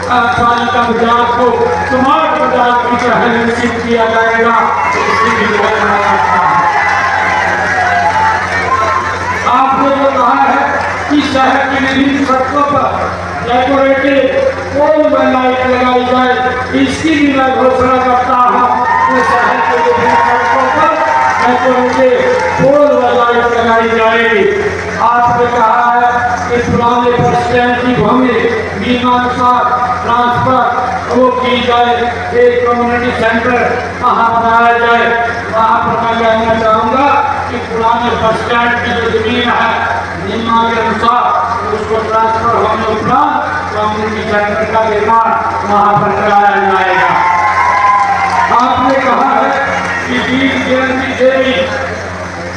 [SPEAKER 4] पानी का बाजार को समाज बाजार की तरह विकसित किया जाएगा, इसकी भी घोषणा करता हूँ। आपने जो कहा है कि शहर की विभिन्न सड़कों पर डेकोरेटिव पोल व लाइट लगाई जाए, इसकी भी मैं घोषणा करता हूँ कि शहर की विभिन्न सड़कों पर डेकोरेटिव पोल व लाइट लगाई जाएगी। आपने कहा है कि पुराने बस स्टैंड की भूमि नियमानुसार ट्रांसफर वो की जाए, एक कम्युनिटी सेंटर वहाँ बनाया जाए। वहाँ पर मैं कहना चाहूँगा कि पुराने बस स्टैंड की जो जमीन है नियमा के अनुसार उसको ट्रांसफर होने उपरांत कम्युनिटी सेंटर का निर्माण वहाँ पर कराया जाएगा। आपने कहा है कि वीर जयंती देवी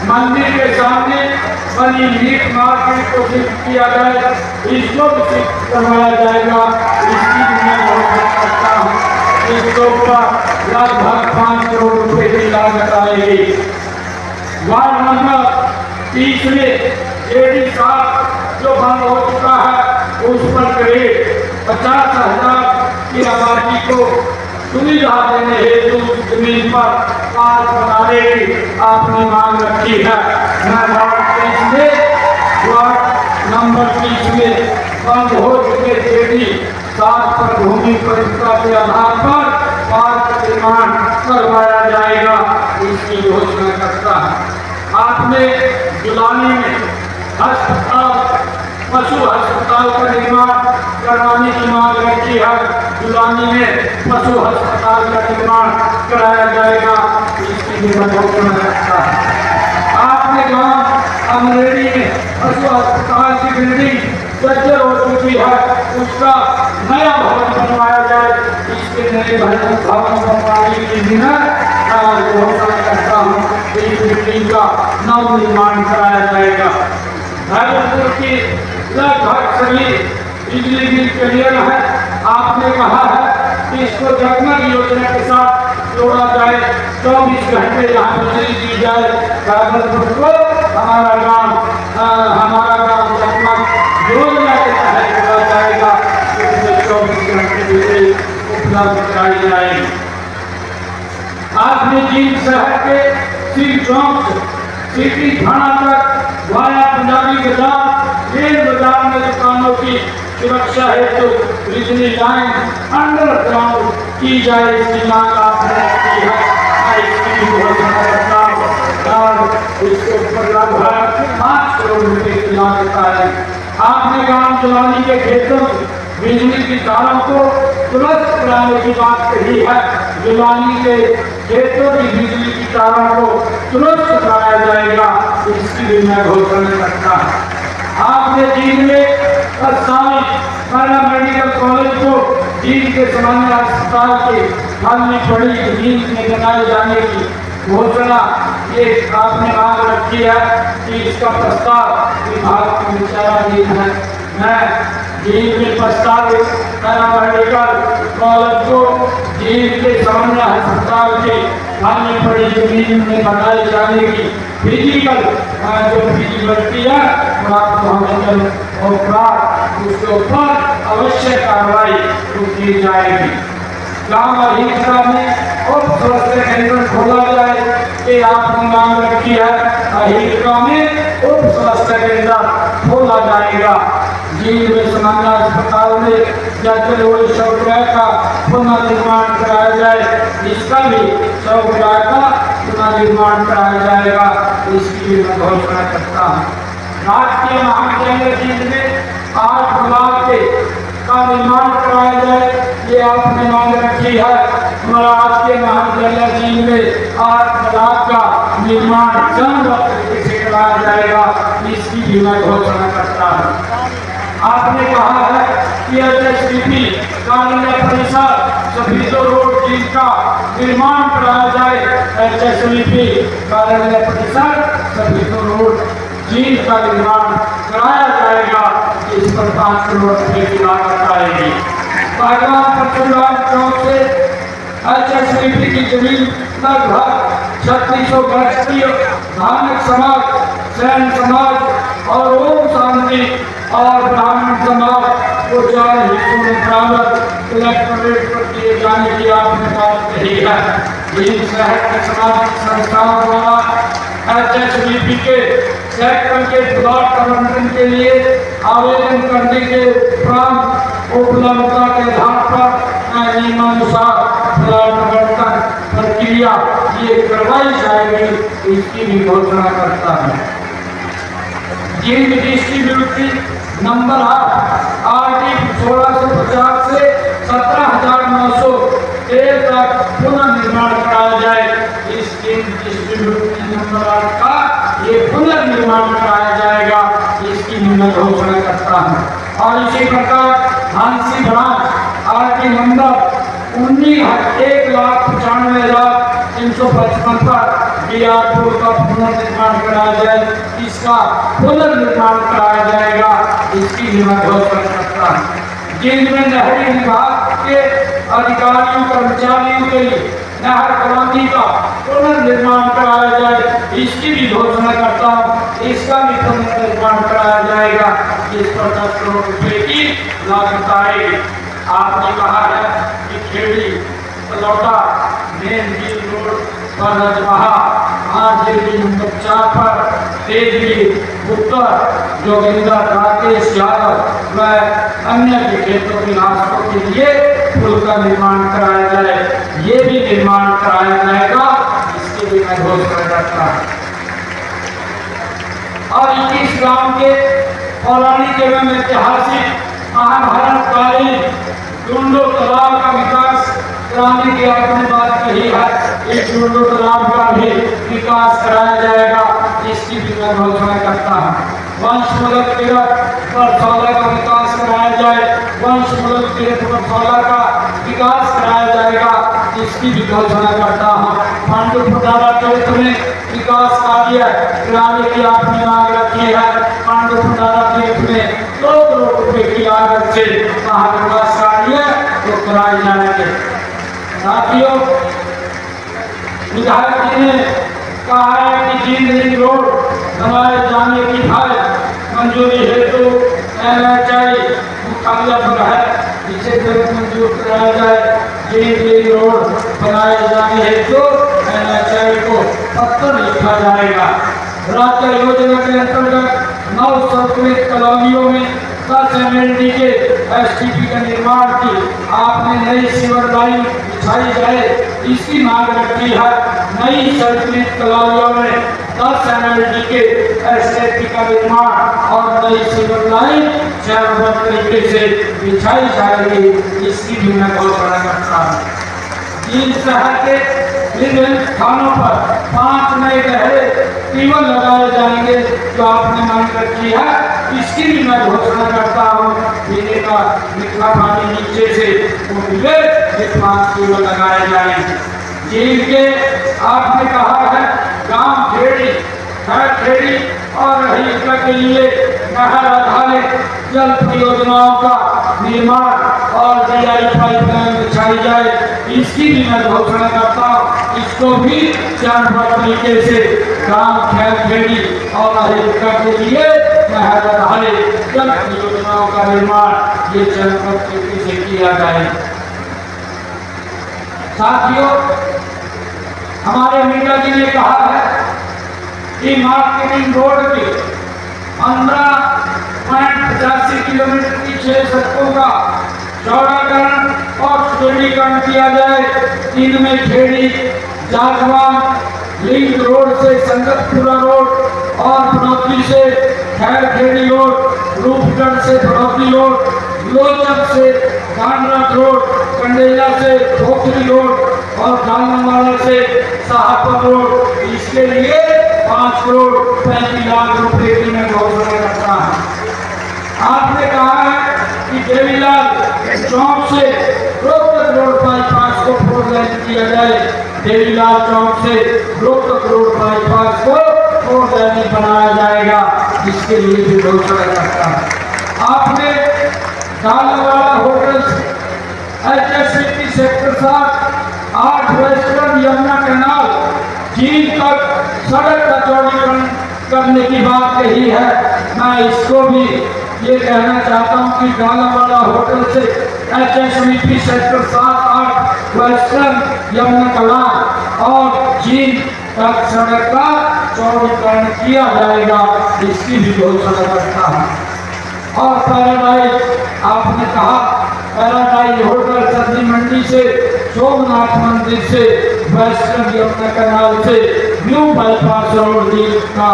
[SPEAKER 4] मंदिर के सामने बनी मीट मार्केट को शिफ्ट किया जाए, इसको भी शिफ्ट करवाया जाएगा, इसकी भी मैं घोषणा करता हूँ। इसके ऊपर लगभग 5 करोड़ रुपए की लागत आएगी। वार्ड नंबर 30 में AD साहब जो बंद हो चुका है, उस पर करीब 50,000 की आबादी को सुविधा देने हेतु जमीन पर पार्क बनाने की आपने मांग रखी है। मैं वार्ड नंबर 30 में बंद हो चुके AD साहब पर भूमि परिक्रमा के आधार पर पार्क निर्माण करवाया जाएगा, इसकी घोषणा करता है। आपने जुलानी में अस्पताल पशु अस्पताल का निर्माण करवाने की मांग रखी है, जुलानी में पशु अस्पताल का निर्माण कराया जाएगा, इसकी भी घोषणा करता है। आपने गांव अमरेली में पशु अस्पताल की बिल्डिंग जर्जर हो चुकी है, उसका नया भवन बनवाया जाए, इसके नए भवन बनवाने की भी घोषणा करता हूँ, इस बिल्डिंग का नव निर्माण कराया जाएगा। भैरवपुर की लगभग सभी बिजली बिल क्लियर है। आपने कहा है कि इसको जगमग योजना के साथ जोड़ा जाए, 24 घंटे यहाँ बिजली दी जाए। भैरवपुर को हमारा गांव जगमग योजना के तहत जोड़ा जाएगा, इसमें 24 घंटे बिजली उपलब्ध कराई जाएगी। आपने जींद शहर के सिटी थाना तक वाया पंजाबी बाजार रेल बाजार में दुकानों की सुरक्षा हेतु बिजली लाइन अंडरग्राउंड की जाए, इसकी मांग आपने की है। इसके ऊपर लगभग 5 करोड़ रुपए की लागत आई। आपने गांव जलानी के खेतों में बिजली की तारों को दुरुस्त कराने की बात कही है। जलानी के खेतों की बिजली की तारों को दुरुस्त कराया जाएगा, इसकी भी मैं घोषणा करता हूँ। आपने जींद में प्रस्तावित पैरा मेडिकल कॉलेज को जींद के सामान्य अस्पताल के हल में पड़ी जींद में बनाए जाने की घोषणा ये आपने मांग रखी है कि इसका प्रस्ताव विभाग को विचाराधीन है। मैं जींद में प्रस्तावित पैरा मेडिकल कॉलेज को जींद के सामान्य अस्पताल के हल में पड़ी जमीन में बनाए जाने की फिजिकल जो फिजिबिलिटी है आपको उसके ऊपर अवश्य कार्रवाई की जाएगी। गाँव अहिंसा में उप स्वास्थ्य केंद्र खोला जाए, ये आपने मांग रखी है। अहिंसा में उप स्वास्थ्य केंद्र खोला जाएगा। जींद में सामान्य अस्पताल में जल शौचालय का पुनर्निर्माण कराया जाए, इसका भी शौचालय का पुनर्निर्माण कराया जाएगा, इसकी भी मैं घोषणा करता हूँ। राजकीय महाविद्यालय जींद में 8 ब्लॉक का निर्माण कराया जाए, ये आपने मांग रखी है। हमारा राजकीय महाविद्यालय जींद में 8 ब्लॉक का निर्माण से कराया जाएगा, इसकी भी मैं घोषणा करता हूँ। आपने कहा है कि HSVP कार्यालय परिसर सफीदो रोड जींद का निर्माण कराया जाए। HSVP कार्यालय परिसर सफीदो रोड जींद का निर्माण कराया जाएगा, इस पर 5 करोड़ रुपए की लागत आएगी। चौक से HSVP की जमीन लगभग 3600 गज की धार्मिक समाज, सैन समाज और ओम शांति और ब्राह्मण समाज को 4 हिस्सों में बराबर कलेक्टरेट पर दिए जाने की आपने बात कही है। जींद शहर के सामाजिक संस्थाओं द्वारा HSVP के सेक्टर के ब्लॉक आवंटन के लिए आवेदन करने के उपरांत उपलब्धता के आधार पर नियमानुसार ब्लॉक आवंटन प्रक्रिया ये करवाई जाएगी, इसकी भी घोषणा करता है। जींद डिस्ट्रीब्यूटरी नंबर 8 RD 1650 से 17,913 तक पुनर्निर्माण कराया जाए। इस डिस्ट्रीब्यूटरी नंबर 8 का ये पुनर्निर्माण कराया जाएगा, इसकी मैं घोषणा करता हूँ। और इसी प्रकार हांसी ब्रांच RD नंबर 1,95,355 पर BR2 का पुनर्निर्माण कराया जाए, इसका पुनर्निर्माण कराया जाएगा, इसकी भी मैं घोषणा करता हूँ। जींद में नहरी विभाग के अधिकारियों कर्मचारियों के लिए नहर कॉलोनी का पुनर्निर्माण कराया जाए, इसकी भी घोषणा करता हूँ, इसका भी पुनर्निर्माण कराया जाएगा, इस पर 10 करोड़ रुपए की लागत आएगी। आपने कहा है कि खेड़ी लौटा मेन जींद रोड पर रजमहा RJB नंबर 4 पर तेजली उत्तर जोगिंदर राकेश यादव व अन्य के खेतों के रास्तों के लिए पुल का निर्माण कराया जाए, ये भी निर्माण कराया जाएगा, इसके भी मैं घोषणा करता हूँ। और 21 गांव के पौराणिक एवं ऐतिहासिक महाभारत कालीन डूंडो तालाब का विकास कराने की आपने बात कही है, इस डूंडो तालाब का भी विकास कराया जाएगा, इसकी भी मैं घोषणा करता हूँ। वंशमूलक तीर्थ परसौला का विकास कराया जाए, वंशमूलक तीर्थ परसौला का विकास कराया जाएगा, इसकी भी घोषणा करता हूँ। पांडु फुटारा तीर्थ में विकास कार्य कराने की आपने मांग रखी है। पांडु फुटारा तीर्थ में 2 करोड़ रुपए की लागत से विकास कार्य तो कराए जाएंगे। साथियों, विधायक जी ने कहा है कि जींद रिंग रोड बनाए जाने की मंजूरी हेतु NHI मुख्यालय पर है, इसे तुरंत मंजूर कराया जाए। जींद रिंग रोड बनाए जाने हेतु NHI को पत्र लिखा जाएगा। राज्य योजना के अंतर्गत 9 संतुलित कॉलोनियों में 10 MLD के STP का निर्माण की आपने नई सीवर लाइन बिछाई जाए, इसकी मांग रखी है। नई संतुलित कॉलोनियों में 10 MLD के STP का निर्माण और नई सीवर लाइन चरणबद्ध तरीके से बिछाई जाएगी, इसकी भी मैं घोषणा करता हूँ। तीन शहर के विभिन्न स्थानों पर 5 नए गहरे ट्यूबवेल लगाए जाएंगे जो आपने मांग रखी है, इसकी भी मैं घोषणा करता हूँ। पीने का मीठा पानी नीचे से वो मिले, ये 5 ट्यूबवेल लगाए जाएंगे। झील के आपने कहा है गांव खेड़ी खेड़ी और रहीका के लिए नहर आधारित जल परियोजनाओं का निर्माण और DI पाइपलाइन बिछाई जाए, इसकी भी मैं घोषणा करता हूँ। इसको भी चरणबद्ध तरीके से गांव खेड़ी और रहीका के लिए नहर आधारित जल परियोजनाओं का निर्माण ये चरणबद्ध तरीके से किया जाए। साथियों, हमारे मीडिया जी ने कहा है कि मार्केटिंग रोड की 15.85 किलोमीटर की 6 सड़कों का चौड़ाकरण और सुदृढ़ीकरण किया जाए। इनमें खेड़ी जागवान लिंक रोड से संगतपुरा रोड और बनौती से खैर खेड़ी रोड, रूपगढ़ से बनौती रोड, लोचक से कांडरा रोड, कंडेला से खोखरी रोड और गांगवाड़ा से शाहपुर रोड, इसके लिए 5 करोड़ 35 लाख रुपए की मैं घोषणा करता हूँ। आपने कहा है कि देवीलाल चौक से रोहतक रोड बाईपास को 4 लेन किया जाए। देवीलाल चौक से रोहतक रोड बाईपास को 4 लेन बनाया जाएगा, इसके लिए भी घोषणा करता हूँ। आपने डालवाड़ा होटल से HSCT sector 7 8 western Yamuna canal झील तक सड़क का चौड़ीकरण करने की बात कही है। मैं इसको भी ये कहना चाहता हूँ कि डालावाड़ा होटल से HSCT sector 7 8 western Yamuna canal और झील तक सड़क का चौड़ीकरण किया जाएगा, इसकी भी घोषणा करता हूँ। और पैराडाइज आपने कहा पैराडाइज होटल सब्जी मंडी से सोमनाथ मंदिर से वेस्टर्न यमुना कैनाल से न्यू बाईपास रोड का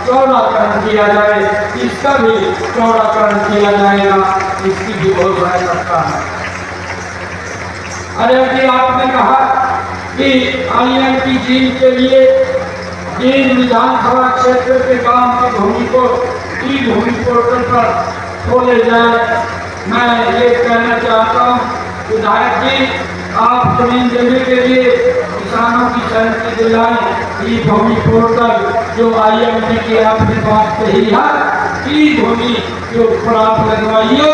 [SPEAKER 4] चौड़ाकरण किया जाए, इसका भी चौड़ाकरण किया जाएगा, इसकी भी घोषणा करता है। अरे जी आपने कहा कि IMT झील के लिए जींद विधानसभा क्षेत्र के गांव की भूमि को ई-भूमि पोर्टल पर खोले जाए। मैं ये कहना चाहता हूँ विधायक जी, आप जमीन देने के लिए किसानों की सहमति दिलाई ई-भूमि पोर्टल जो IMT की आपने बात कही है, ई-भूमि के ऊपर आप लगवाइए,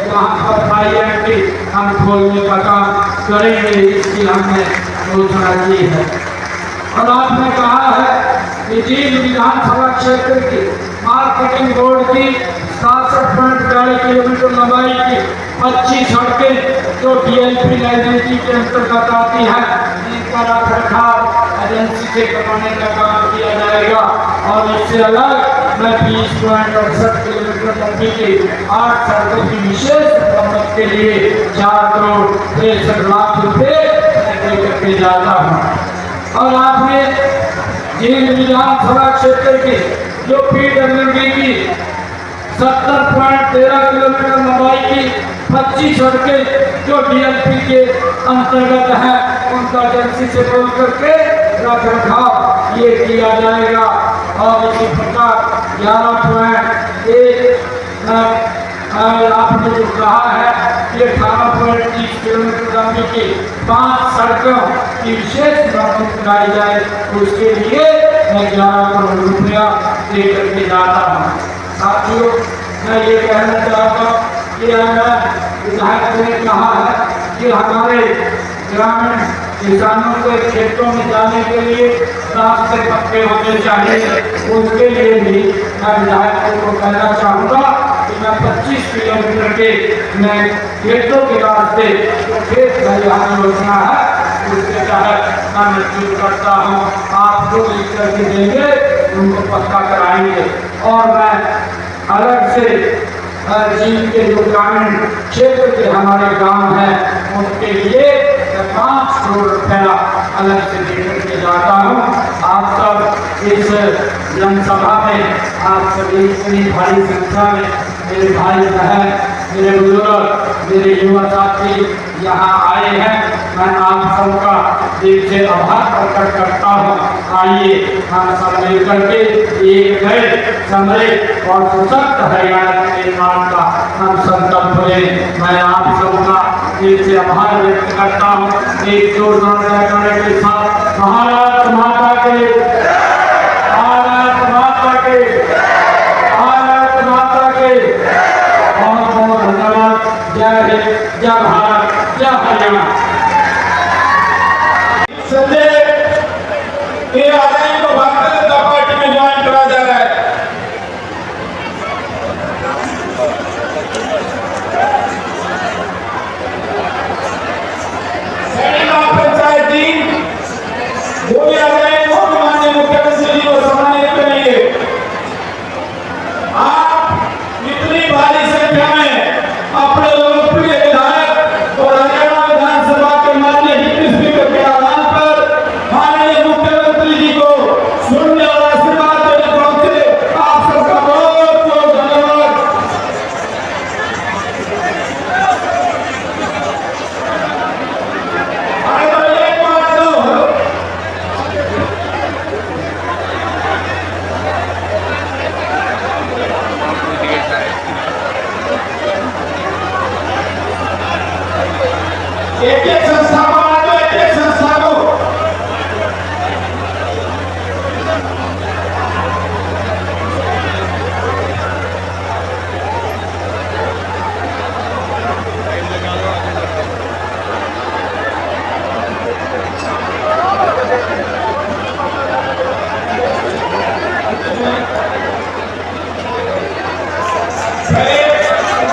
[SPEAKER 4] वहाँ पर IMT हम खोलने का काम करेंगे, इसकी हमने घोषणा की है। और आपने कहा है कि जींद विधानसभा क्षेत्र की मार्केटिंग रोड की 67.42 किलोमीटर लंबाई की 25 सड़कें जो DLP लाइब्रेरी के अंतर्गत आती है, इनका रख रखाव एजेंसी से करवाने का काम किया जाएगा। और इससे अलग मैं 20.68 किलोमीटर लंबी की 8 सड़कों की विशेष मरम्मत के लिए 4 करोड़ 63 लाख रुपए करके जाता हूँ। और आपने जींद विधानसभा क्षेत्र की जो PWD की 70.13 किलोमीटर लंबाई की 25 सड़कें जो DLP के अंतर्गत है, उनका एजेंसी से बोल करके रख रखाव ये किया जाएगा। और इसी प्रकार 11.1 आपने जो कहा है ये 18.30 किलोमीटर लंबी की 5 सड़कों की विशेष मरम्मत कराई जाए, उसके लिए मैं 11 करोड़ रुपया लेकर के जाता हूँ। साथियों, मैं ये कहना चाहता हूँ कि विधायक ने कहा है कि हमारे ग्रामीण किसानों के खेतों में जाने के लिए रास्ते पक्के होने चाहिए, उसके लिए भी मैं विधायकों को कहना चाहूँगा कि मैं 25 किलोमीटर के मैं खेतों के रास्ते जो खेत खलिहान योजना है उसके तहत मैं महसूस करता हूँ आप जो लिख करके देंगे उनको पक्का कराएंगे। और मैं अलग से चीन के जो ग्रामीण क्षेत्र के हमारे गांव हैं उनके लिए 5 करोड़ रुपया अलग से देकर के जाता हूँ। आप सब इस जनसभा में आप सभी इतनी भारी संख्या में मेरे भाई बहन, मेरे बुजुर्ग, मेरे युवा साथी यहाँ आए हैं, मैं आप सबका दिल से आभार प्रकट करता हूँ। आइए हम सब मिलकर के एक नए समृद्ध और सशक्त हरियाणा के निर्माण का हम संकल्प लें। मैं आप सबका दिल से आभार व्यक्त करता हूँ। एक जोरदार जयकारे के साथ भारत माता के, भारत माता के, भारत माता के बहुत बहुत धन्यवाद। जय हिंद, जय भारत, जय हरियाणा।
[SPEAKER 1] संजय के आदाय को भारतीय जनता पार्टी में ज्वाइन करा जा रहा है। पंचायत जी जो भी आदाय को माननीय मुख्यमंत्री जी को सम्मानित करेंगे। आप इतनी भारी संख्या में अपने लोकप्रिय विधायक और हरियाणा विधानसभा के माननीय डिप्टी स्पीकर के आह्वान पर माननीय मुख्यमंत्री जी को सुनने और आशीर्वाद देने पहुंचे। आप सबका बहुत बहुत धन्यवाद। एक एक संस्था को आ दो, एक एक संस्था को।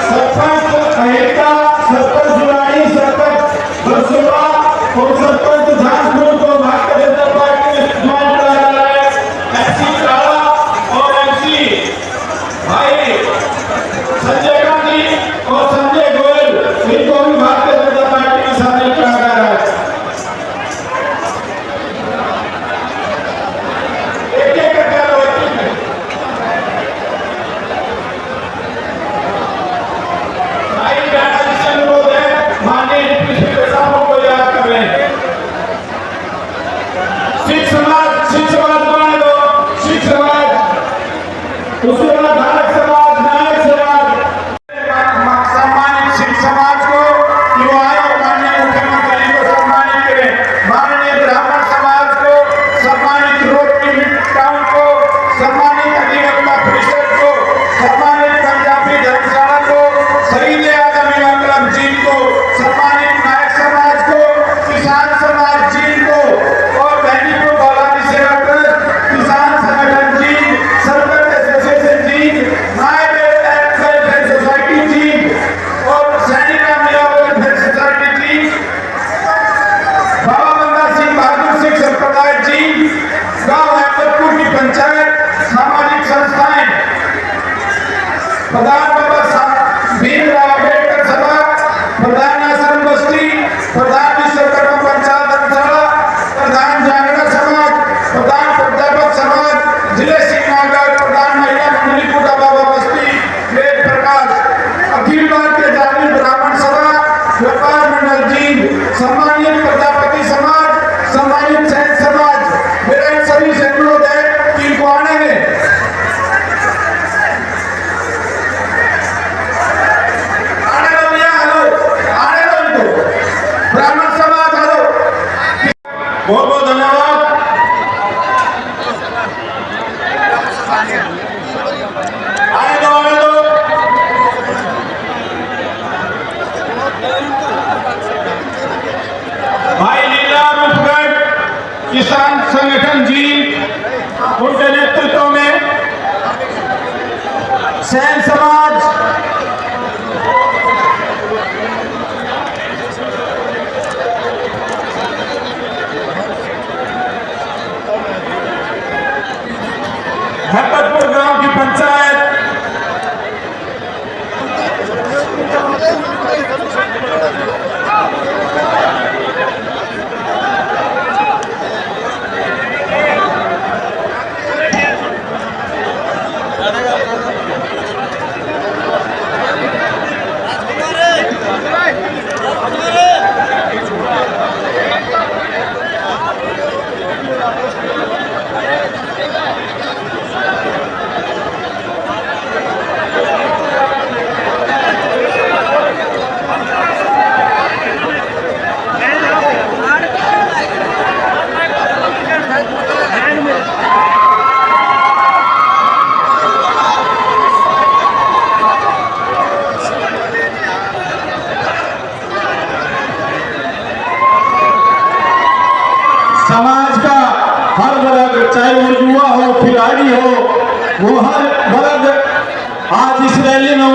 [SPEAKER 1] सरपंच अहिता, सरपंच जुलानी, सरपंच बरसोड़ा और सरपंच झांझपुर को भारतीय जनता पार्टी में ज्वाइन करा जा रहा है। एमसी काला और एमसी भाई संजय गांधी और संजय गोयल इनको भी भारतीय जनता पार्टी में शामिल करा जा रहा है। एक एक करके उसके बाद धारक समाज, नायक समाज, सम्मानित सिख समाज को युवाओं और माननीय मुख्यमंत्री को सम्मानित करें। माननीय ब्राह्मण समाज को सम्मानित, रोटरी टाउन को सम्मानित, अधिवक्ता परिषद को सम्मानित, पंजाबी धर्मशाला को, शहीद आजम इमाम कलम जी को सम्मानित, नायक समाज को, किसान समाज जी को और बहनीपुर बालाजी सेवा ट्रस्ट, किसान संगठन जी, सरपंच सोसाइटी जी और सैनिका मिला वेलफेयर सोसाइटी जी, बाबा बंदा सिंह बहादुर सिंह संप्रदाय जी, गांव हैदरपुर की पंचायत, सामाजिक संस्थाएं, प्रधान बाबा भीमराव अम्बेडकर सभा, प्रधान आश्रम बस्ती, प्रधान विश्वकर्मा पंचायत धर्मशाला, प्रधान जागरण समाज, प्रधान प्राध्यापक समाज, जिले श्रीनगर, प्रधान महिला मंडली कोटा बाबा बस्ती, वेद प्रकाश, अखिल भारतीय जाति ब्राह्मण सभा, व्यापार मंडल जी, सम्मानित प्रजापति समाज, सम्मानित सैन समाज, मेरा इन सभी से अनुरोध है कि इनको आने में ब्राह्मण समाज हेलो, बहुत बहुत धन्यवाद। आने दो, आने दो। भाई लीला रूपगढ़ किसान संगठन जी, उनके नेतृत्व में सैन समाज, भगतपुर ग्राम की पंचायत
[SPEAKER 5] समाज का हर वर्ग, चाहे वो युवा हो खिलाड़ी हो, वो हर वर्ग आज इस रैली में